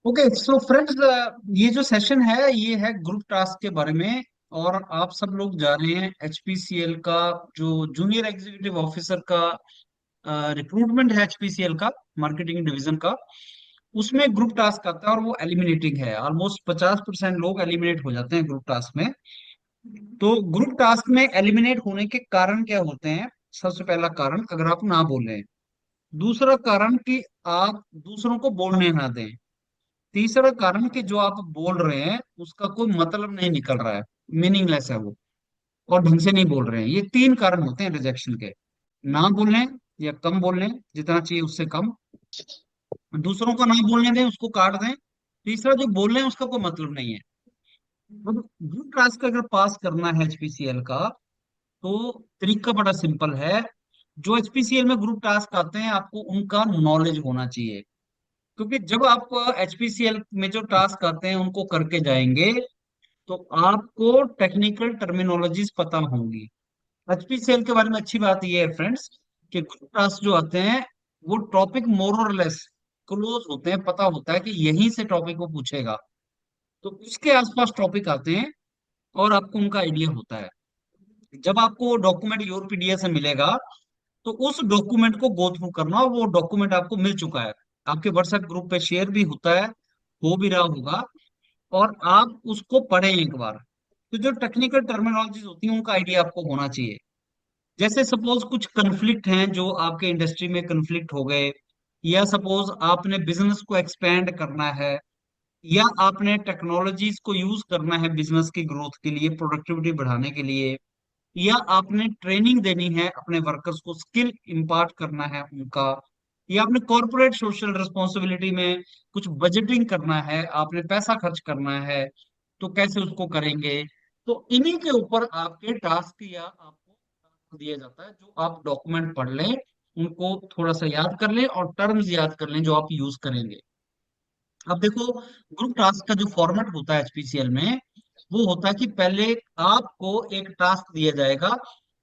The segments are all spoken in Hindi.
ओके सो फ्रेंड्स, ये जो सेशन है ये है ग्रुप टास्क के बारे में। और आप सब लोग जा रहे हैं एचपीसीएल का जो जूनियर एग्जीक्यूटिव ऑफिसर का रिक्रूटमेंट है, एचपीसीएल का मार्केटिंग डिवीजन का। उसमें ग्रुप टास्क आता है और वो एलिमिनेटिंग है। ऑलमोस्ट 50% लोग एलिमिनेट हो जाते हैं ग्रुप टास्क में। तो ग्रुप टास्क में एलिमिनेट होने के कारण क्या होते हैं? सबसे पहला कारण, अगर आप ना बोलें। दूसरा कारण कि आप दूसरों को बोलने ना दें। तीसरा कारण कि जो आप बोल रहे हैं उसका कोई मतलब नहीं निकल रहा है, मीनिंगलेस है वो, और ढंग से नहीं बोल रहे हैं। ये तीन कारण होते हैं रिजेक्शन के। ना बोलने या कम बोलने, जितना चाहिए उससे कम। दूसरों को ना बोलने दें, उसको काट दें। तीसरा, जो बोल रहे हैं उसका कोई मतलब नहीं है। मतलब ग्रुप टास्क अगर पास करना है एचपीसीएल का, तो तरीका बड़ा सिंपल है। जो एचपीसीएल में ग्रुप टास्क आते हैं आपको उनका नॉलेज होना चाहिए। क्योंकि जब आप एचपीसीएल में जो टास्क आते हैं उनको करके जाएंगे तो आपको टेक्निकल टर्मिनोलॉजीज पता होंगी। एचपीसीएल के बारे में अच्छी बात यह है फ्रेंड्स कि ग्रुप टास्क जो आते हैं वो टॉपिक मोर और लेस क्लोज होते हैं, पता होता है कि यहीं से टॉपिक वो पूछेगा। तो उसके आसपास टॉपिक आते हैं और आपको उनका आइडिया होता है। जब आपको डॉक्यूमेंट योर पीडीएफ से मिलेगा तो उस डॉक्यूमेंट को गो थ्रू करना, और वो डॉक्यूमेंट आपको मिल चुका है, आपके व्हाट्सएप ग्रुप पे शेयर भी होता है, हो भी रहा होगा। और आप उसको पढ़ें एक बार। तो जो टेक्निकल टर्मिनोलॉजीज होती हैं उनका आइडिया आपको होना चाहिए। जैसे सपोज कुछ कंफ्लिक्ट हैं जो आपके इंडस्ट्री में कंफ्लिक्ट हो गए, या सपोज आपने बिजनेस को एक्सपेंड करना है, या आपने टेक्नोलॉजीज को यूज करना है बिजनेस की ग्रोथ के लिए, प्रोडक्टिविटी बढ़ाने के लिए, या आपने ट्रेनिंग देनी है अपने वर्कर्स को, स्किल इम्पार्ट करना है उनका, या आपने कॉर्पोरेट सोशल रिस्पॉन्सिबिलिटी में कुछ बजटिंग करना है, आपने पैसा खर्च करना है, तो कैसे उसको करेंगे। तो इन्हीं के ऊपर आपके टास्क या आपको task दिया जाता है, जो आप डॉक्यूमेंट पढ़ लें, उनको थोड़ा सा याद कर लें और टर्म्स याद कर लें जो आप यूज करेंगे। अब देखो, ग्रुप टास्क का जो फॉर्मेट होता है एचपीसीएल में, वो होता है कि पहले आपको एक टास्क दिया जाएगा।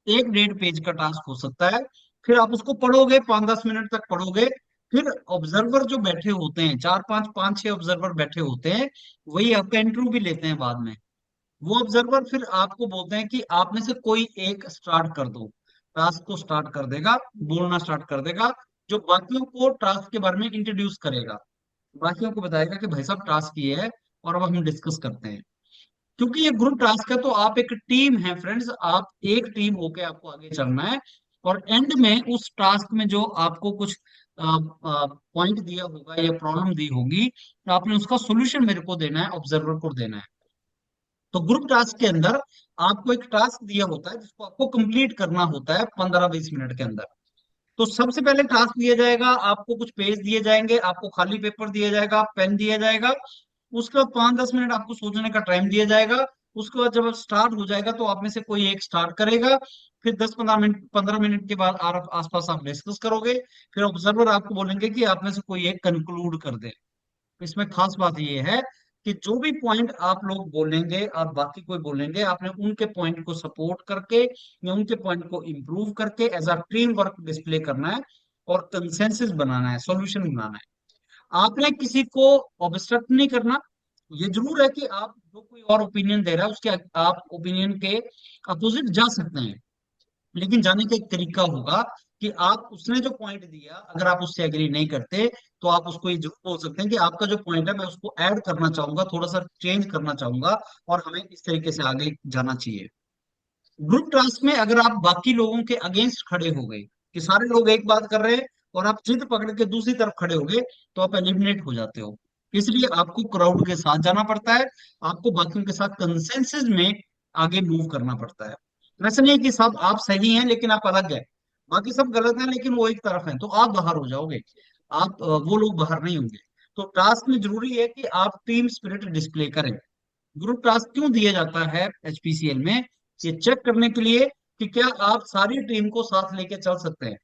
1-1.5 पेज का टास्क हो सकता है। फिर आप उसको पढ़ोगे, 5-10 मिनट तक पढ़ोगे। फिर ऑब्जर्वर जो बैठे होते हैं, 4-5, 5-6 ऑब्जर्वर बैठे होते हैं, वही आपका इंटरव्यू भी लेते हैं बाद में। वो ऑब्जर्वर फिर आपको बोलते हैं कि आप में से कोई एक स्टार्ट कर दो। टास्क को स्टार्ट कर देगा, बोलना स्टार्ट कर देगा, जो बाकियों को टास्क के बारे में इंट्रोड्यूस करेगा। बाकियों को बताएगा कि भाई साहब टास्क ये है और अब हम डिस्कस करते हैं। क्योंकि ये ग्रुप टास्क है तो आप एक टीम है फ्रेंड्स, आप एक टीम होके आपको आगे चलना है। और एंड में उस टास्क में जो आपको कुछ पॉइंट दिया होगा या प्रॉब्लम दी होगी, तो आपने उसका सोल्यूशन मेरे को देना है, ऑब्जर्वर को देना है। तो ग्रुप टास्क के अंदर आपको एक टास्क दिया होता है जिसको आपको कंप्लीट करना होता है 15-20 मिनट के अंदर। तो सबसे पहले टास्क दिया जाएगा, आपको कुछ पेज दिए जाएंगे, आपको खाली पेपर दिया जाएगा, पेन दिया जाएगा। उसके बाद 5-10 मिनट आपको सोचने का टाइम दिया जाएगा। उसके बाद जब स्टार्ट हो जाएगा तो आप में से कोई एक स्टार्ट करेगा। फिर 10-15 मिनट, 15 मिनट के बाद आसपास आप डिस्कस करोगे। फिर ऑब्जर्वर आपको बोलेंगे कि आप में से कोई एक कंक्लूड कर दे। इसमें खास बात यह है कि जो भी पॉइंट आप लोग बोलेंगे और बाकी कोई बोलेंगे, आपने उनके पॉइंट को सपोर्ट करके या उनके पॉइंट को इम्प्रूव करके as a team work display करना है और कंसेंसस बनाना है, सॉल्यूशन बनाना है। आपने किसी को ऑब्स्ट्रक्ट नहीं करना। ये जरूर है कि आप जो कोई और ओपिनियन दे रहा है उसके आप ओपिनियन के अपोजिट जा सकते हैं, लेकिन जाने का एक तरीका होगा कि आप उसने जो पॉइंट दिया, अगर आप उससे एग्री नहीं करते तो आप उसको ये जरूर बोल सकते हैं कि आपका जो पॉइंट है मैं उसको ऐड करना चाहूंगा, थोड़ा सा चेंज करना चाहूंगा, और हमें इस तरीके से आगे जाना चाहिए। ग्रुप टास्क में अगर आप बाकी लोगों के अगेंस्ट खड़े हो गए, कि सारे लोग एक बात कर रहे हैं और आप जिद पकड़ के दूसरी तरफ खड़े हो गए, तो आप एलिमिनेट हो जाते हो। इसलिए आपको क्राउड के साथ जाना पड़ता है, आपको बाकियों के साथ कंसेंसस में आगे मूव करना पड़ता है। ऐसा नहीं है कि सब आप सही हैं लेकिन आप अलग हैं, बाकी सब गलत हैं लेकिन वो एक तरफ है, तो आप बाहर हो जाओगे। आप वो लोग बाहर नहीं होंगे। तो टास्क में जरूरी है कि आप टीम स्पिरिट डिस्प्ले करें। ग्रुप टास्क क्यों दिया जाता है एचपीसीएल में? ये चेक करने के लिए कि क्या आप सारी टीम को साथ लेके चल सकते हैं,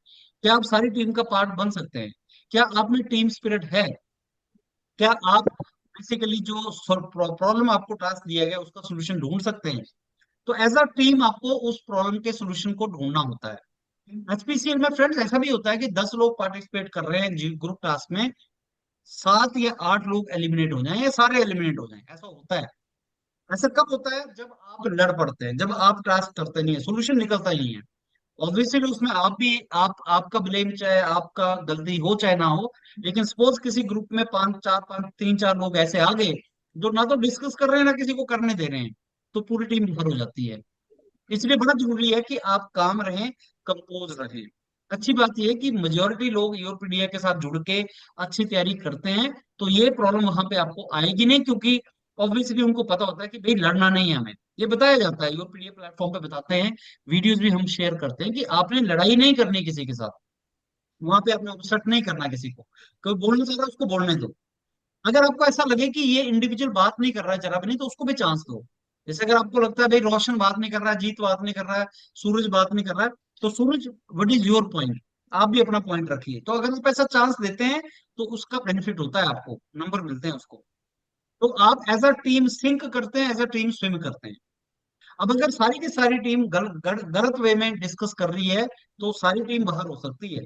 क्या आप सारी टीम का पार्ट बन सकते हैं, क्या आप में टीम स्पिरिट है, क्या आप बेसिकली जो प्रॉब्लम आपको टास्क दिया गया उसका सोल्यूशन ढूंढ सकते हैं। तो एज अ टीम आपको उस प्रॉब्लम के सोल्यूशन को ढूंढना होता है। एचपीसीएल में फ्रेंड्स ऐसा भी होता है कि 10 लोग पार्टिसिपेट कर रहे हैं ग्रुप टास्क में। 7 या 8 लोग एलिमिनेट हो जाएं या सारे एलिमिनेट हो जाएं, ऐसा होता है। ऐसा कब होता है? जब आप लड़ पड़ते हैं, जब आप टास्क करते नहीं है, सोल्यूशन निकलता ही नहीं है। ऑब्वियसली उसमें आप भी, आप आपका ब्लेम, चाहे आपका गलती हो चाहे ना हो, लेकिन सपोज किसी ग्रुप में पांच तीन चार लोग ऐसे आ गए जो ना तो डिस्कस कर रहे हैं ना किसी को करने दे रहे हैं, तो पूरी टीम बाहर हो जाती है। इसलिए बड़ा जरूरी है कि आप काम रहें, कंपोज रहें। अच्छी बात यह है कि मेजोरिटी लोग यूरोपीडिया के साथ जुड़ के अच्छी तैयारी करते हैं, तो ये प्रॉब्लम वहां पे आपको आएगी नहीं, क्योंकि ऑब्वियसली उनको पता होता है कि भाई लड़ना नहीं है हमें। ये बताया जाता है, यूरोपीडिया प्लेटफॉर्म पे बताते हैं, वीडियोस भी हम शेयर करते हैं कि आपने लड़ाई नहीं करनी किसी के साथ। वहां पे आपने अपसेट नहीं करना किसी को। कोई बोलना चाह रहा है उसको बोलने दो। अगर आपको ऐसा लगे कि ये इंडिविजुअल बात नहीं कर रहा है जरा भी नहीं, तो उसको भी चांस दो। जैसे अगर आपको लगता है भाई रोशन बात नहीं कर रहा है, जीत बात नहीं कर रहा है, सूरज बात नहीं कर रहा है, तो सूरज, व्हाट इज योर पॉइंट? आप भी अपना पॉइंट रखिए। तो अगर आप ऐसा चांस देते हैं तो उसका बेनिफिट होता है, आपको नंबर मिलते हैं उसको। तो आप एज अ टीम सिंक करते हैं, एज अ टीम स्विम करते हैं। अब अगर सारी की सारी टीम गलत वे में डिस्कस कर रही है, तो सारी टीम बाहर हो सकती है।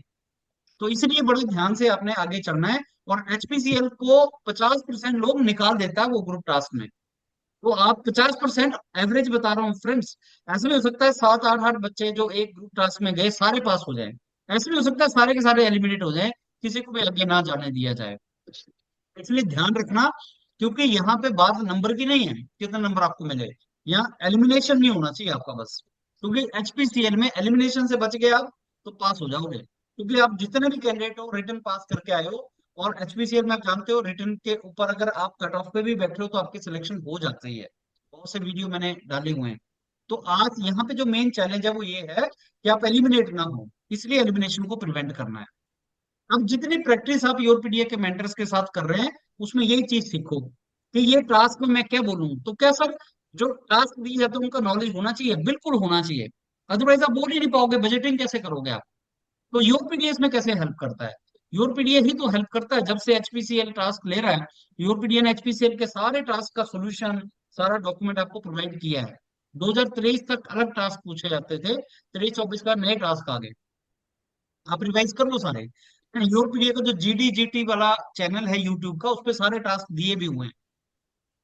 तो इसलिए बड़े ध्यान से आपने आगे चलना है। और एचपीसीएल को 50% लोग निकाल देता है वो ग्रुप टास्क में। तो आप 50% एवरेज बता रहा हूँ फ्रेंड्स। ऐसा भी हो सकता है 7 8 8 बच्चे जो एक ग्रुप टास्क में गए सारे पास हो जाएं। ऐसा भी हो सकता है सारे के सारे एलिमिनेट हो जाएं, किसी को भी आगे ना जाने दिया जाए। इसलिए ध्यान रखना, क्योंकि यहाँ पे बात नंबर की नहीं है कितना नंबर आपको मिले। यहाँ एलिमिनेशन नहीं होना चाहिए आपका बस। क्योंकि एचपीसीएल में एलिमिनेशन से बच गए आप तो पास हो जाओगे, क्योंकि आप जितने भी कैंडिडेट हो रिटर्न पास करके आए हो। और एचपीसीएल में आप जानते हो रिटर्न के ऊपर अगर आप कट ऑफ पे भी बैठे हो तो आपकी सिलेक्शन हो जाती है। बहुत से वीडियो मैंने डाले हुए हैं। तो आज यहाँ पे जो मेन चैलेंज है वो ये है कि आप एलिमिनेट ना हो, इसलिए एलिमिनेशन को प्रिवेंट करना है। अब जितनी प्रैक्टिस आप यूरोपीडिया के मेंटर्स के साथ कर रहे हैं, उसमें यही चीज सीखो कि ये टास्क में मैं क्या बोलूं, तो क्या सर, जो टास्क दी जाते हैं उनका नॉलेज होना चाहिए, बिल्कुल होना चाहिए। अदरवाइज आप बोल ही नहीं पाओगे, बजटिंग कैसे करोगे आप? तो यूरोपीडिया इसमें कैसे हेल्प करता है? यूरोपीडिया ही तो हेल्प करता है। जब से एचपीसीएल टास्क ले रहा है, यूरोपीडिया ने एचपीसीएल के सारे टास्क का सोल्यूशन, सारा डॉक्यूमेंट आपको प्रोवाइड किया है। 2023 तक अलग टास्क पूछे जाते थे, 23 24 का नए टास्क आ गए। आप रिवाइज कर लो सारे। यूरोपीडिया का जो जीडी जीटी वाला चैनल है यूट्यूब का, उस पे सारे टास्क दिए भी हुए हैं।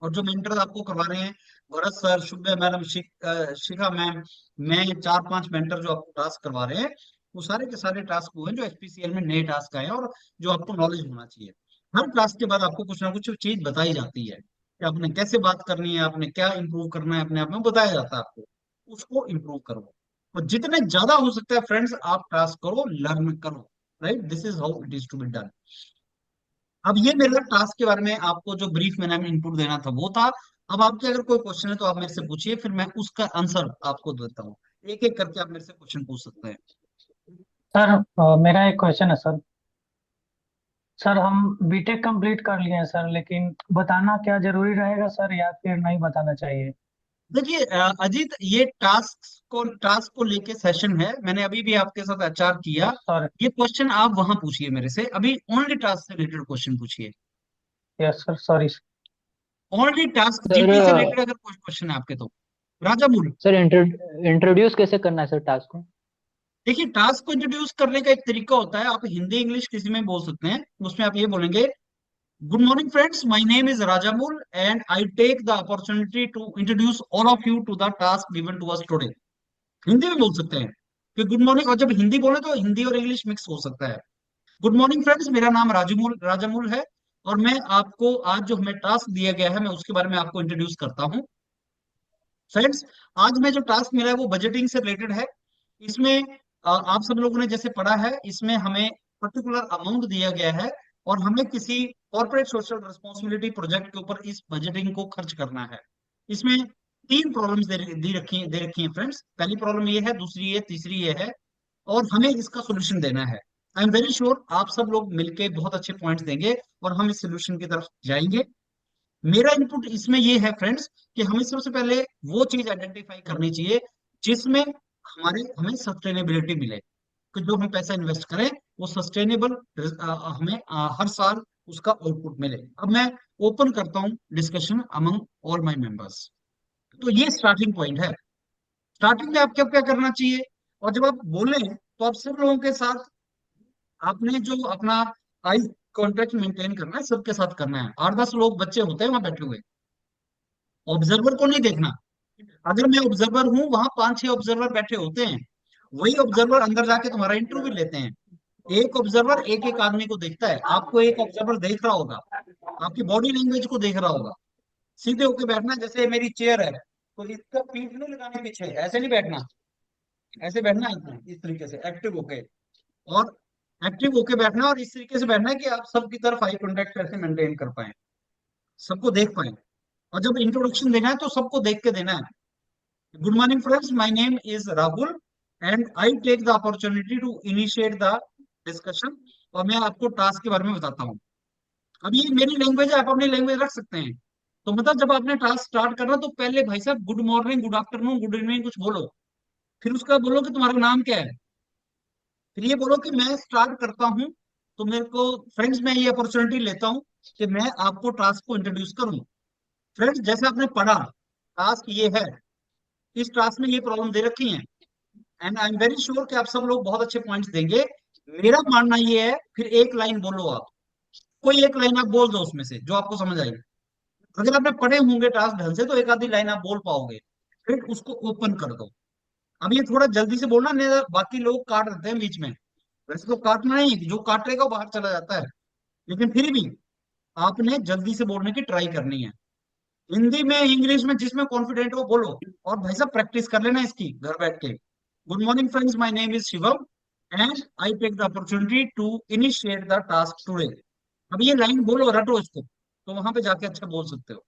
और जो मेंटर आपको करवा रहे हैं, भरत सर, शुभ्या मैडम, शिखा मैम, मैं 4 5 मेंटर जो आपको टास्क करवा रहे हैं, वो सारे के सारे टास्क हुए हैं जो एचपीसीएल में नए टास्क आए हैं, और जो आपको नॉलेज होना चाहिए। हर टास्क के बाद आपको कुछ ना कुछ चीज बताई जाती है कि आपने कैसे बात करनी है, आपने क्या इंप्रूव करना है, अपने आप में बताया जाता है आपको। उसको इंप्रूव करो। और जितने ज्यादा हो सकता है फ्रेंड्स आप टास्क करो, लर्न करो। Right, this is how it is to be done. अब ये मेरा टास्क के बारे में आपको जो ब्रीफ मैंने इनपुट देना था वो था। अब आपके अगर कोई क्वेश्चन है तो आप मेरे से पूछिए, फिर मैं उसका आंसर आपको देता हूँ। एक एक करके आप मेरे से क्वेश्चन पूछ सकते हैं। सर मेरा एक क्वेश्चन है सर। सर हम बीटेक कंप्लीट कर लिए हैं सर, लेकिन बताना क्या जरूरी रहेगा सर, या फिर नहीं बताना चाहिए? देखिए अजीत, ये टास्क को लेके सेशन है, मैंने अभी भी आपके साथ एचआर किया। सॉरी। ये क्वेश्चन आप वहां पूछिए मेरे से, अभी ओनली टास्क से रिलेटेड क्वेश्चन पूछिए। Yes sir, sorry. Only task sir GT से रिलेटेड अगर कोई क्वेश्चन है आपके तो। राजा मूल, सर इंट्रोड्यूस कैसे करना है सर टास्क को? देखिए टास्क को इंट्रोड्यूस करने का एक तरीका होता है, आप हिंदी इंग्लिश किसी में बोल सकते हैं। उसमें आप ये बोलेंगे, good morning friends, my name is Rajamaul and I take the opportunity to introduce all of you to the task given to us today. Hindi में बोल सकते हैं कि गुड मॉर्निंग, और जब हिंदी बोले तो हिंदी और इंग्लिश मिक्स हो सकता है। गुड मॉर्निंग फ्रेंड्स, मेरा नाम राजामौल है, और मैं आपको आज जो हमें टास्क दिया गया है मैं उसके बारे में आपको इंट्रोड्यूस करता हूँ। फ्रेंड्स, आज में जो टास्क मिला है वो बजटिंग से रिलेटेड है। इसमें आप सब लोगों ने जैसे पढ़ा है, इसमें हमें पर्टिकुलर अमाउंट दिया गया है, और हमें किसी कॉर्पोरेट सोशल रिस्पॉन्सिबिलिटी प्रोजेक्ट के ऊपर इस बजटिंग को खर्च करना है। इसमें 3 प्रॉब्लम्स दे रखी हैं फ्रेंड्स। पहली प्रॉब्लम ये है, दूसरी ये, तीसरी ये है, और हमें इसका सोल्यूशन देना है। आई एम वेरी श्योर आप सब लोग मिलके बहुत अच्छे पॉइंट्स देंगे, और हम इस सोल्यूशन की तरफ जाएंगे। मेरा इनपुट इसमें ये है फ्रेंड्स, कि हमें सबसे पहले वो चीज आइडेंटिफाई करनी चाहिए जिसमें हमें सस्टेनेबिलिटी मिले, कि जो हम पैसा इन्वेस्ट करें वो सस्टेनेबल, हमें हर साल उसका आउटपुट मिले। अब मैं ओपन करता हूं discussion among all my members. तो ये स्टार्टिंग पॉइंट है। स्टार्टिंग में आप क्या क्या करना चाहिए, और जब आप बोलें तो आप सब लोगों के साथ आपने जो अपना आई कॉन्टेक्ट मेंटेन करना है, सबके साथ करना है। 8-10 लोग बच्चे होते हैं वहां बैठे हुए, ऑब्जर्वर को नहीं देखना। अगर मैं ऑब्जर्वर हूँ, वहां 5-6 ऑब्जर्वर बैठे होते हैं, वही ऑब्जर्वर अंदर जाके तुम्हारा इंटरव्यू लेते हैं। एक ऑब्जर्वर एक एक आदमी को देखता है, आपको एक ऑब्जर्वर देख रहा होगा, आपकी बॉडी लैंग्वेज को देख रहा होगा। सीधे होके बैठना, जैसे मेरी चेयर है तो इसका पीठ नहीं लगाना पीछे, ऐसे नहीं बैठना, ऐसे बैठना है, इस तरीके से एक्टिव होके। और एक्टिव होके बैठना और इस तरीके से बैठना है कि आप सबकी तरफ आई कांटेक्ट कैसे मेंटेन कर पाए, सबको देख पाए। और जब इंट्रोडक्शन देना है तो सबको देख के देना है। Good morning friends, my name is Rahul and I take the opportunity to initiate the discussion. और मैं आपको टास्क के बारे में बताता हूँ। अब ये मेरी लैंग्वेज है, आप अपनी लैंग्वेज रख सकते हैं। तो मतलब जब आपने टास्क स्टार्ट करना तो पहले भाई साहब good morning, good afternoon, good evening कुछ बोलो। फिर उसका बोलो कि तुम्हारा नाम क्या है। फिर ये बोलो कि मैं स्टार्ट करता हूँ, तो मेरे को फ्रेंड्स मैं ये अपॉर्चुनिटी लेता हूँ कि मैं आपको टास्क को इंट्रोड्यूस करूँ। फ्रेंड्स, जैसे आपने पढ़ा, टास्क ये है, इस टास्क में ये प्रॉब्लम दे रखी है, and I am very sure कि आप सब लोग बहुत अच्छे पॉइंट्स देंगे। मेरा मानना ये है, फिर एक लाइन बोलो आप, कोई एक लाइन आप बोल दो उसमें से जो आपको समझ आएगी। अगर आपने पढ़े होंगे टास्क ढंग से तो एक आधी लाइन आप बोल पाओगे, फिर उसको ओपन कर दो। अब ये थोड़ा जल्दी से बोलना, नहीं तो बाकी लोग काट देते हैं बीच में। वैसे तो काटना नहीं है, जो काटेगा वो बाहर चला जाता है, लेकिन फिर भी आपने जल्दी से बोलने की ट्राई करनी है। हिंदी में, इंग्लिश में, जिसमें कॉन्फिडेंट हो बोलो। और भाई साहब प्रैक्टिस कर लेना इसकी घर बैठ के। Good morning friends, my name is Shivam and I take the opportunity to initiate the task today. अब ये लाइन बोलो, रटो इसको, तो वहां पे जाके अच्छा बोल सकते हो।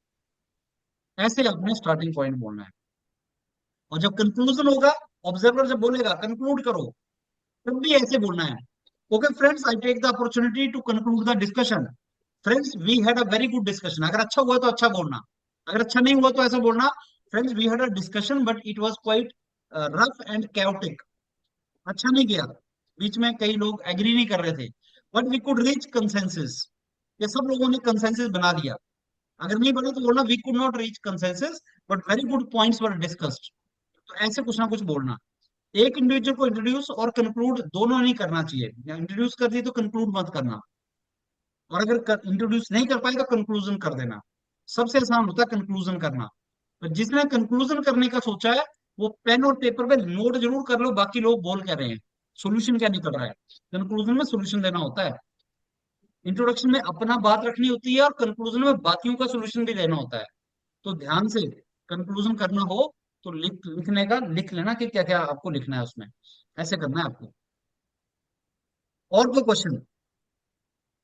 ऐसे आपने स्टार्टिंग पॉइंट बोलना है। और जब कंक्लूजन होगा, ऑब्जर्वर जब बोलेगा कंक्लूड करो, तब भी ऐसे बोलना है। Okay friends, I take the opportunity to conclude the discussion. Friends, we had a very good discussion. अगर अच्छा हुआ तो अच्छा बोलना, अगर अच्छा नहीं हुआ तो ऐसा बोलना, friends we had a discussion but it was quite rough and chaotic। अच्छा नहीं गया, बीच में कई लोग एग्री नहीं कर रहे थे, but we could reach consensus. ये सब लोगों ने कंसेंसस बना दिया। अगर नहीं बना तो बोलना we could not reach consensus but very good points were discussed. तो ऐसे कुछ ना कुछ बोलना। एक इंडिविजुअल को इंट्रोड्यूस और कंक्लूड दोनों नहीं करना चाहिए, इंट्रोड्यूस कर दिए तो कंक्लूड मत करना। और अगर इंट्रोड्यूस नहीं कर पाए तो कंक्लूजन कर देना। सबसे आसान होता है कंक्लूजन करना। तो जिसने कंक्लूजन करने का सोचा है वो पेन और पेपर पे नोट जरूर कर लो, बाकी लोग बोल क्या रहे हैं, सोल्यूशन क्या निकल रहा है। कंक्लूजन में सोल्यूशन देना होता है। इंट्रोडक्शन में अपना बात रखनी होती है और कंक्लूजन में बाकियों का सोल्यूशन भी देना होता है। तो ध्यान से कंक्लूजन करना हो तो लिखने का लिख लेना कि क्या क्या आपको लिखना है उसमें। ऐसे करना है आपको। और कोई क्वेश्चन? तो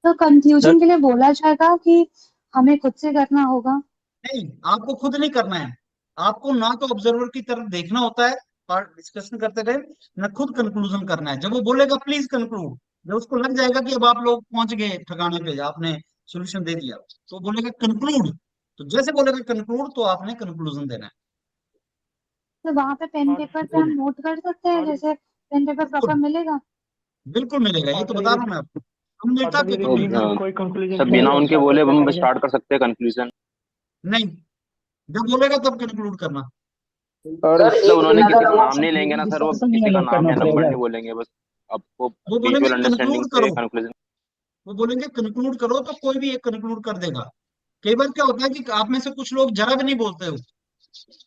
सर कंक्लूजन के लिए बोला जाएगा कि हमें खुद से करना होगा? नहीं, आपको खुद नहीं करना है। आपको ना तो ऑब्जर्वर की तरफ देखना होता है और डिस्कशन करते रहे, ना खुद कंक्लूजन करना है। जब वो बोलेगा प्लीज कंक्लूड, जब उसको लग जाएगा कि अब आप लोग पहुंच गए ठिकाने पे, आपने सोल्यूशन दे दिया, तो बोलेगा कंक्लूड। तो जैसे बोलेगा कंक्लूड तो आपने कंक्लूजन देना है। तो वहां पे पेन और पेपर पे वो हम नोट कर सकते हैं, और जैसे पेन पेपर प्रॉपर बिल्कुल, मिलेगा? बिल्कुल मिलेगा, ये और तो सर बता यदि रहा हूँ मैं आपको। हम और लेटर सर यदि पेपर तो में टीम में कोई कंक्लूजन सब बिना नहीं उनके होता बोले तो क्या हम करेंगे? स्टार्ट कर सकते हैं कंक्लूजन। नहीं, जब बोलेगा तब कंक्लूड करना। और सर मतलब एक उन्होंने मिनट किसी अगर का वो नाम नहीं लेंगे ना सर, वो डिस्कशन में किसी का नोट नाम करना या नंबर पड़ेगा। नहीं बोलेंगे, बस आपको वो बोलेंगे म्यूचुअल अंडरस्टैंडिंग कंक्लूड पे करो, कंक्लूजन। वो बोलेंगे कंक्लूड करो, तो कोई भी एक कंक्लूड कर देगा। कई बार क्या होता है कि आप में से कुछ लोग जरा भी नहीं बोलते हो,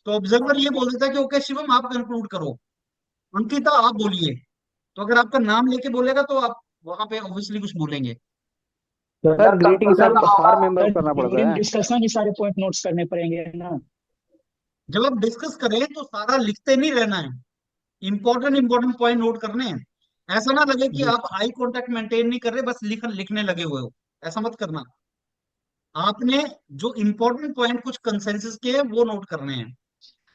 तो ऑब्जर्वर ये बोल देता है कि ओके शिवम आप कंक्लूड करो, अंकिता आप बोलिए। तो अगर आपका नाम लेके बोलेगा तो आप वहां पे ऑब्वियसली कुछ बोलेंगे। तो सर सर ग्रीटिंग कंक्लूजन सब तो होगा, हर मेंबर सर को करना पड़ता ड्यूरिंग है। डिस्कशन ही सारे पॉइंट नोट्स करने पड़ेंगे ना? जब आप डिस्कस करें तो सारा लिखते नहीं रहना है, इंपॉर्टेंट इंपॉर्टेंट पॉइंट नोट करने हैं। ऐसा ना लगे कि जी। आप आई कांटेक्ट मेंटेन नहीं कर रहे, बस लिखने लगे हुए हो। ऐसा मत करना। आपने जो इंपॉर्टेंट पॉइंट कुछ कंसेंसस के हैं वो नोट करने हैं।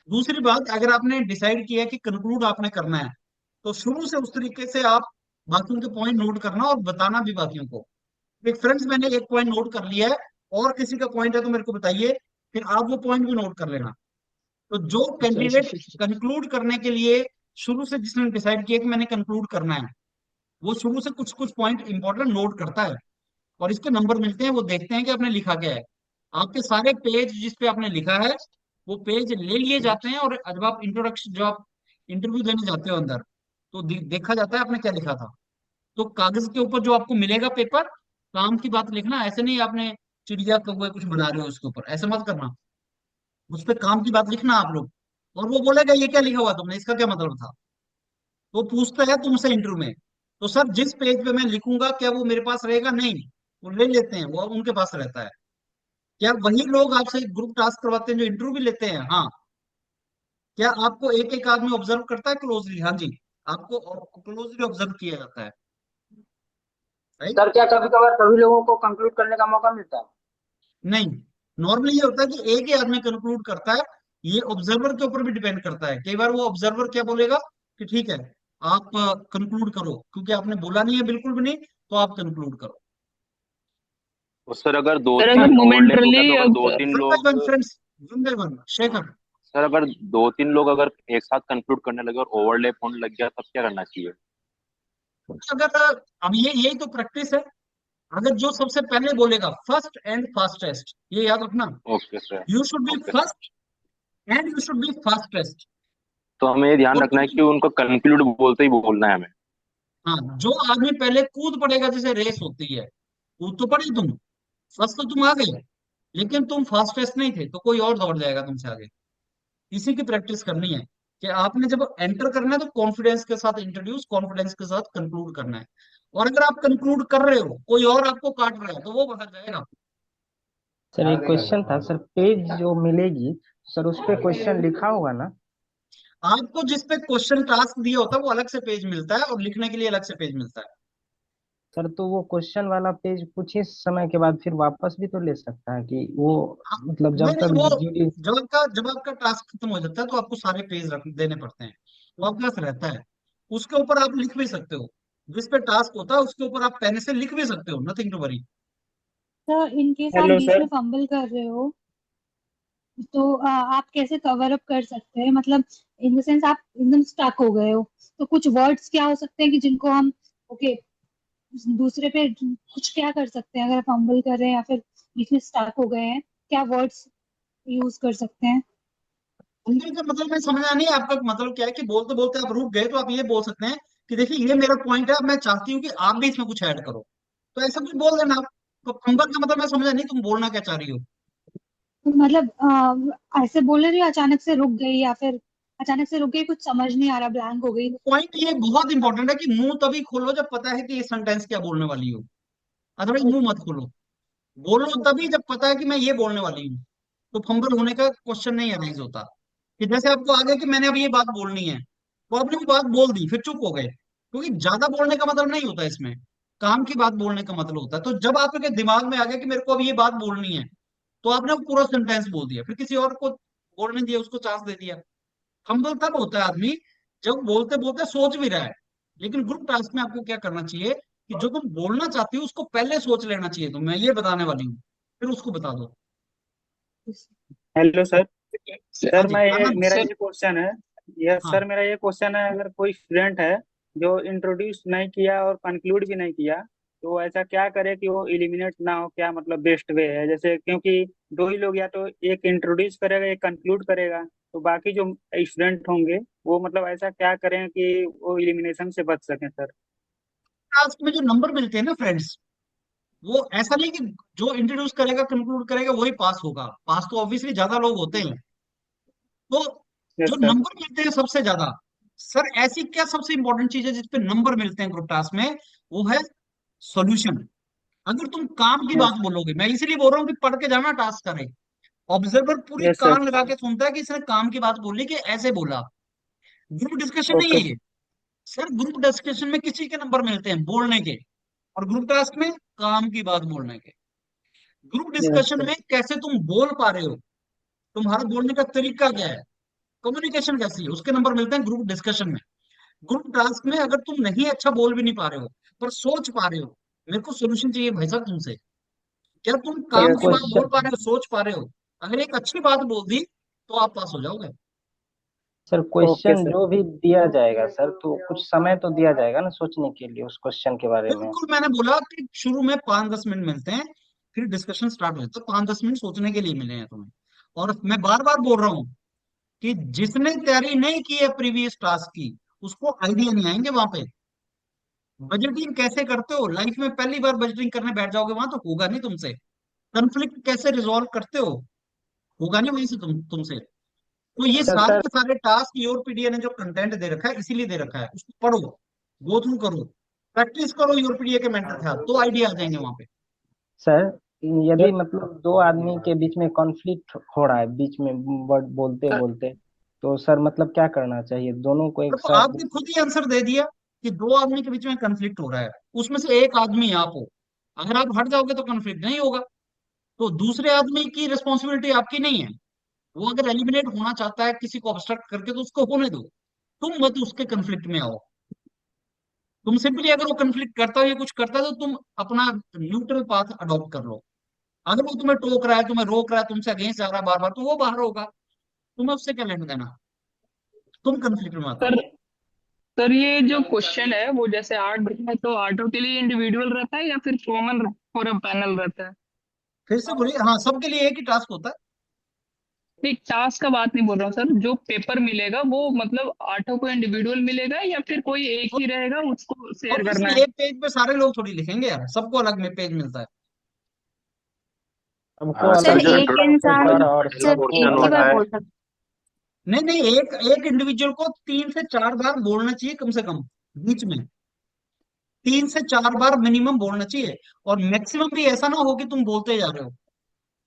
दूसरी बात, अगर आपने डिसाइड किया कि कंक्लूड आपने करना है, तो शुरू से उस तरीके से आप बाकियों के पॉइंट नोट करना और बताना भी बाकियों को। एक फ्रेंड्स मैंने एक पॉइंट नोट कर लिया है, और किसी का पॉइंट है तो मेरे को बताइए, फिर आप वो पॉइंट भी नोट कर लेना। तो जो अच्छा ऐसे कैंडिडेट कंक्लूड करने के लिए शुरू से जिसने डिसाइड किया कि मैंने कंक्लूड करना है, वो शुरू से कुछ कुछ पॉइंट इंपॉर्टेंट नोट करता है, और इसके नंबर मिलते हैं, वो देखते हैं कि आपने लिखा क्या है। आपके सारे पेज जिस पे आपने लिखा है वो पेज ले लिए जाते हैं, और जब आप इंट्रोडक्शन, जब आप इंटरव्यू देने जाते हो अंदर, तो देखा जाता है आपने क्या लिखा था। तो कागज के ऊपर जो आपको मिलेगा पेपर, काम की बात लिखना, ऐसे नहीं आपने चिड़िया कौवे कुछ बना रहे हो उसके ऊपर, ऐसे मत करना। उस पे काम की बात लिखना आप लोग। और वो बोलेगा ये क्या लिखा हुआ तुमने, इसका क्या मतलब था। वो पूछता है तुमसे इंटरव्यू में, तो सर जिस पेज पे मैं लिखूंगा क्या वो मेरे पास रहेगा? नहीं, वो ले लेते हैं, वो उनके पास रहता है। क्या वही लोग आपसे ग्रुप टास्क करवाते हैं जो इंटरव्यू भी लेते हैं? हाँ। क्या आपको एक एक आदमी ऑब्जर्व करता है क्लोजली? हाँ जी, आपको क्लोजली ऑब्जर्व किया जाता है, राइट? सर क्या कभी कभार सभी लोगों को कंक्लूड करने का मौका मिलता है? नहीं, नॉर्मली ये होता है कि एक ही आदमी कंक्लूड करता है। ये ऑब्जर्वर के ऊपर भी डिपेंड करता है। कई बार वो ऑब्जर्वर क्या बोलेगा कि ठीक है, आप कंक्लूड करो, क्योंकि आपने बोला नहीं है बिल्कुल भी नहीं, तो आप कंक्लूड करो। तो सर अगर दो सर अगर तीन ओवरलैप हो मोमेंटरली, गया तो अगर दो तीन वन बाय लोग, one friends, one by one. Shekhar, sir अगर दो तीन लोग अगर एक साथ कंक्लूड करने लगे और ओवरलैप होने लग गया तब क्या करना चाहिए? अगर अब ये यही तो प्रैक्टिस है। अगर जो सबसे पहले बोलेगा, फर्स्ट एंड फास्टेस्ट, ये याद रखना। Okay sir. You should be okay sir. First and you should be fastest. तो हमें ये ध्यान और रखना है कि उनको कंक्लूड बोलते ही बोलना है हमें। हाँ, जो आदमी पहले कूद पड़ेगा, जैसे रेस होती है, कूद तो पड़े तुम, फर्स्ट तो तुम आ गए, लेकिन तुम फास्टेस्ट नहीं थे, तो कोई और दौड़ जाएगा तुमसे आगे। इसी की प्रैक्टिस करनी है कि आपने जब एंटर करना है तो कॉन्फिडेंस के साथ इंट्रोड्यूस, कॉन्फिडेंस के साथ कंक्लूड करना है। और अगर आप कंक्लूड कर रहे हो, कोई और आपको काट रहा है, तो वो भटक जाएगा। सर एक क्वेश्चन था सर, पेज जो मिलेगी सर उस पे क्वेश्चन लिखा होगा ना? आपको जिस पे क्वेश्चन टास्क दिया होता है वो अलग से पेज मिलता है, और लिखने के लिए अलग से पेज मिलता है। सर तो वो क्वेश्चन वाला पेज कुछ ही समय के बाद फिर वापस भी तो ले सकता है कि वो, हाँ, मतलब नहीं जब नहीं, तक वो जीडी। जब आपका टास्क खत्म हो जाता है तो आपको सारे पेज रख देने पड़ते हैं, वो आपके पास रहता है। उसके ऊपर आप लिख भी सकते हो, जिस पे टास्क होता है उसके ऊपर आप पेन से लिख भी सकते हो, नथिंग टू वरी। तो इन केस आप हेलो बीच सर। में फंबल कर रहे हो, तो आप कैसे कवर अप कर सकते हैं? मतलब इन द सेंस आप एकदम स्टक हो गए हो, तो कुछ वर्ड्स क्या हो सकते हैं कि जिनको हम, ओके, दूसरे पे कुछ क्या कर सकते हैं अगर फंबल कर रहे हैं या फिर बीच में स्टक हो गए हैं? क्या वर्ड्स यूज कर सकते हैं? अंदर का मतलब मैं समझा नहीं, आपका मतलब क्या है कि बोलते बोलते आप रुक गए, तो आप ये बोल सकते हैं कि देखिए ये मेरा पॉइंट है, अब मैं चाहती हूँ कि आप भी इसमें कुछ ऐड करो, तो ऐसा कुछ बोल देना आप। तो फंबल का मतलब मैं समझा नहीं, तुम बोलना क्या चाह रही हो। तो मतलब ऐसे बोल रही हो, अचानक से रुक गई या फिर अचानक से रुक गई, कुछ समझ नहीं आ रहा, ब्लैंक हो गई। पॉइंट ये बहुत इंपॉर्टेंट है कि मुंह तभी खोलो जब पता है कि ये सेंटेंस क्या बोलने वाली हो, अदरवाइज मुंह मत खोलो। बोलो तभी जब पता है कि मैं ये बोलने वाली हूँ, तो फंबल होने का क्वेश्चन नहीं अराइज होता। कि जैसे आपको आ गया कि मैंने अब ये बात बोलनी है, तो आपने वो बात बोल दी, फिर चुप हो गए, क्योंकि ज्यादा बोलने का मतलब नहीं होता इसमें, काम की बात बोलने का मतलब होता है। तो जब आपके दिमाग में आ गया कि मेरे को अब ये बात बोलनी है, तो आपने वो पूरा सेंटेंस बोल दिया, फिर किसी और को बोलने दिया, उसको चांस दे दिया। हम्बल तब होता है आदमी जब बोलते बोलते सोच भी रहा है। लेकिन ग्रुप टास्क में आपको क्या करना चाहिए कि जो तुम बोलना चाहती हो उसको पहले सोच लेना चाहिए, तो मैं ये बताने वाली हूँ, फिर उसको बता दो। Hello sir. हाँ सर जी, मैं हाँ ये हाँ मेरा सर। ये क्वेश्चन है। यस हाँ, सर, मेरा ये क्वेश्चन है, अगर कोई स्टूडेंट है जो इंट्रोड्यूस नहीं किया और कंक्लूड भी नहीं किया, तो ऐसा क्या करे कि वो इलिमिनेट ना हो? क्या मतलब बेस्ट वे है? जैसे क्योंकि दो ही लोग, या तो एक इंट्रोड्यूस करेगा एक कंक्लूड करेगा, तो बाकी जो स्टूडेंट होंगे वो मतलब ऐसा क्या करें कि वो इलिमिनेशन से बच सकें सर? टास्क में जो नंबर मिलते हैं ना फ्रेंड्स, वो ऐसा नहीं कि जो इंट्रोड्यूस करेगा कंक्लूड करेगा वही पास होगा। पास तो ऑब्वियसली ज्यादा लोग होते हैं, तो जो यस सर। नंबर मिलते हैं सबसे ज्यादा, सर ऐसी क्या सबसे इंपॉर्टेंट चीज है जिसपे नंबर मिलते हैं ग्रुप टास्क में? वो है सॉल्यूशन। अगर तुम काम की यस। बात बोलोगे, मैं इसीलिए बोल रहा हूँ कि पढ़ के जाना टास्क करे। ऑब्जर्वर पूरी यस सर। कान लगा के सुनता है कि इसने काम की बात बोली कि ऐसे बोला। ग्रुप डिस्कशन नहीं ओके। है ये। सर ग्रुप डिस्कशन में किसी के नंबर मिलते हैं बोलने के, और ग्रुप टास्क में काम की बात बोलने के। Group yes discussion sir. में कैसे तुम बोल पा रहे हो, तुम्हारा बोलने का तरीका क्या है, कम्युनिकेशन कैसी है, उसके नंबर मिलते हैं ग्रुप डिस्कशन में। ग्रुप टास्क में अगर तुम नहीं अच्छा बोल भी नहीं पा रहे हो, पर सोच पा रहे हो, मेरे को सोल्यूशन चाहिए भाई साहब तुमसे, क्या तुम सर काम यस की सर। बात बोल क्वेश्चन पा रहे हो, सोच पा रहे हो? अगर एक अच्छी बात बोल दी तो आप पास हो जाओगे। Sir okay question sir. जो भी दिया जाएगा सर, तो कुछ समय तो दिया जाएगा ना सोचने के लिए उस क्वेश्चन के बारे में? बिल्कुल, मैंने बोला कि शुरू में 5-10 मिनट मिलते हैं, फिर डिस्कशन स्टार्ट हो जाता है। 5-10 मिनट सोचने के लिए मिले हैं तुम्हें। और मैं बार बार बोल रहा हूँ कि जिसने तैयारी नहीं की है प्रीवियस टास्क की, उसको आइडिया नहीं आएंगे वहां पे। बजटिंग कैसे करते हो? लाइफ में पहली बार बजटिंग करने बैठ जाओगे वहां तो होगा नहीं तुमसे। कन्फ्लिक्ट कैसे रिजॉल्व करते हो? होगा नहीं वहीं से तुमसे। तो ये तो सारे सर के सारे टास्क यूरोपीडिया ने जो कंटेंट दे रखा है इसीलिए दे रखा है, उसको पढ़ो, गो थ्रू करो, प्रैक्टिस करो यूरोपीडिया के मेंटर के साथ, तो आइडिया आ जाएंगे वहां पे। सर यदि मतलब दो आदमी के बीच में कॉन्फ्लिक्ट हो रहा है, बीच में वर्ड बोलते बोलते, तो सर मतलब क्या करना चाहिए, दोनों को एक देखो साथ? आपने खुद ही आंसर दे दिया कि दो आदमी के बीच में कंफ्लिक्ट हो रहा है, उसमें से एक आदमी आप हो। अगर आप हट जाओगे तो कंफ्लिक्ट नहीं होगा। तो दूसरे आदमी की रिस्पॉन्सिबिलिटी आपकी नहीं है। वो अगर एलिमिनेट होना चाहता है किसी को ऑब्स्ट्रक्ट करके तो उसको होने दो, तुम मत उसके कंफ्लिक्ट में आओ। तुम सिंपली अगर वो कंफ्लिक्ट करता है या कुछ करता है तो तुम अपना न्यूट्रल पाथ अडॉप्ट कर लो। अगर वो तुम्हें टोक रहा है, तुम्हें रोक रहा है, तुमसे अगेंस्ट जा रहा है बार बार, तो वो बाहर होगा, तुम्हें उससे क्या लेना देना। तुम कंफ्लिक्ट में मत आओ। सर सर ये जो क्वेश्चन है वो जैसे आर्ट है तो आर्टों के लिए इंडिविजुअल रहता है या फिर कॉमन फॉर अ पैनल रहता है? फिर से बोलिए। हाँ, सबके लिए एक ही टास्क होता है। एक टास्क का बात नहीं बोल रहा हूँ सर, जो पेपर मिलेगा वो मतलब आर्टों को इंडिविजुअल मिलेगा या फिर कोई एक ही रहेगा उसको शेयर करना ऑब्वियसली है? एक पेज पे सारे लोग थोड़ी लिखेंगे यार, सबको अलग में पेज मिलता है। हमको सर अलग जो अलग एक इंसान पेपर इंट्रोडक्शन और पहला सिर्फ सबको पोर्शन एक ही अलग होता बार है। बोल सकता नहीं नहीं, एक एक इंडिविजुअल को 3 से 4 बार बोलना चाहिए कम से कम, बीच में 3 से 4 बार मिनिमम बोलना चाहिए। और मैक्सिमम भी ऐसा ना हो कि तुम बोलते जा रहे हो।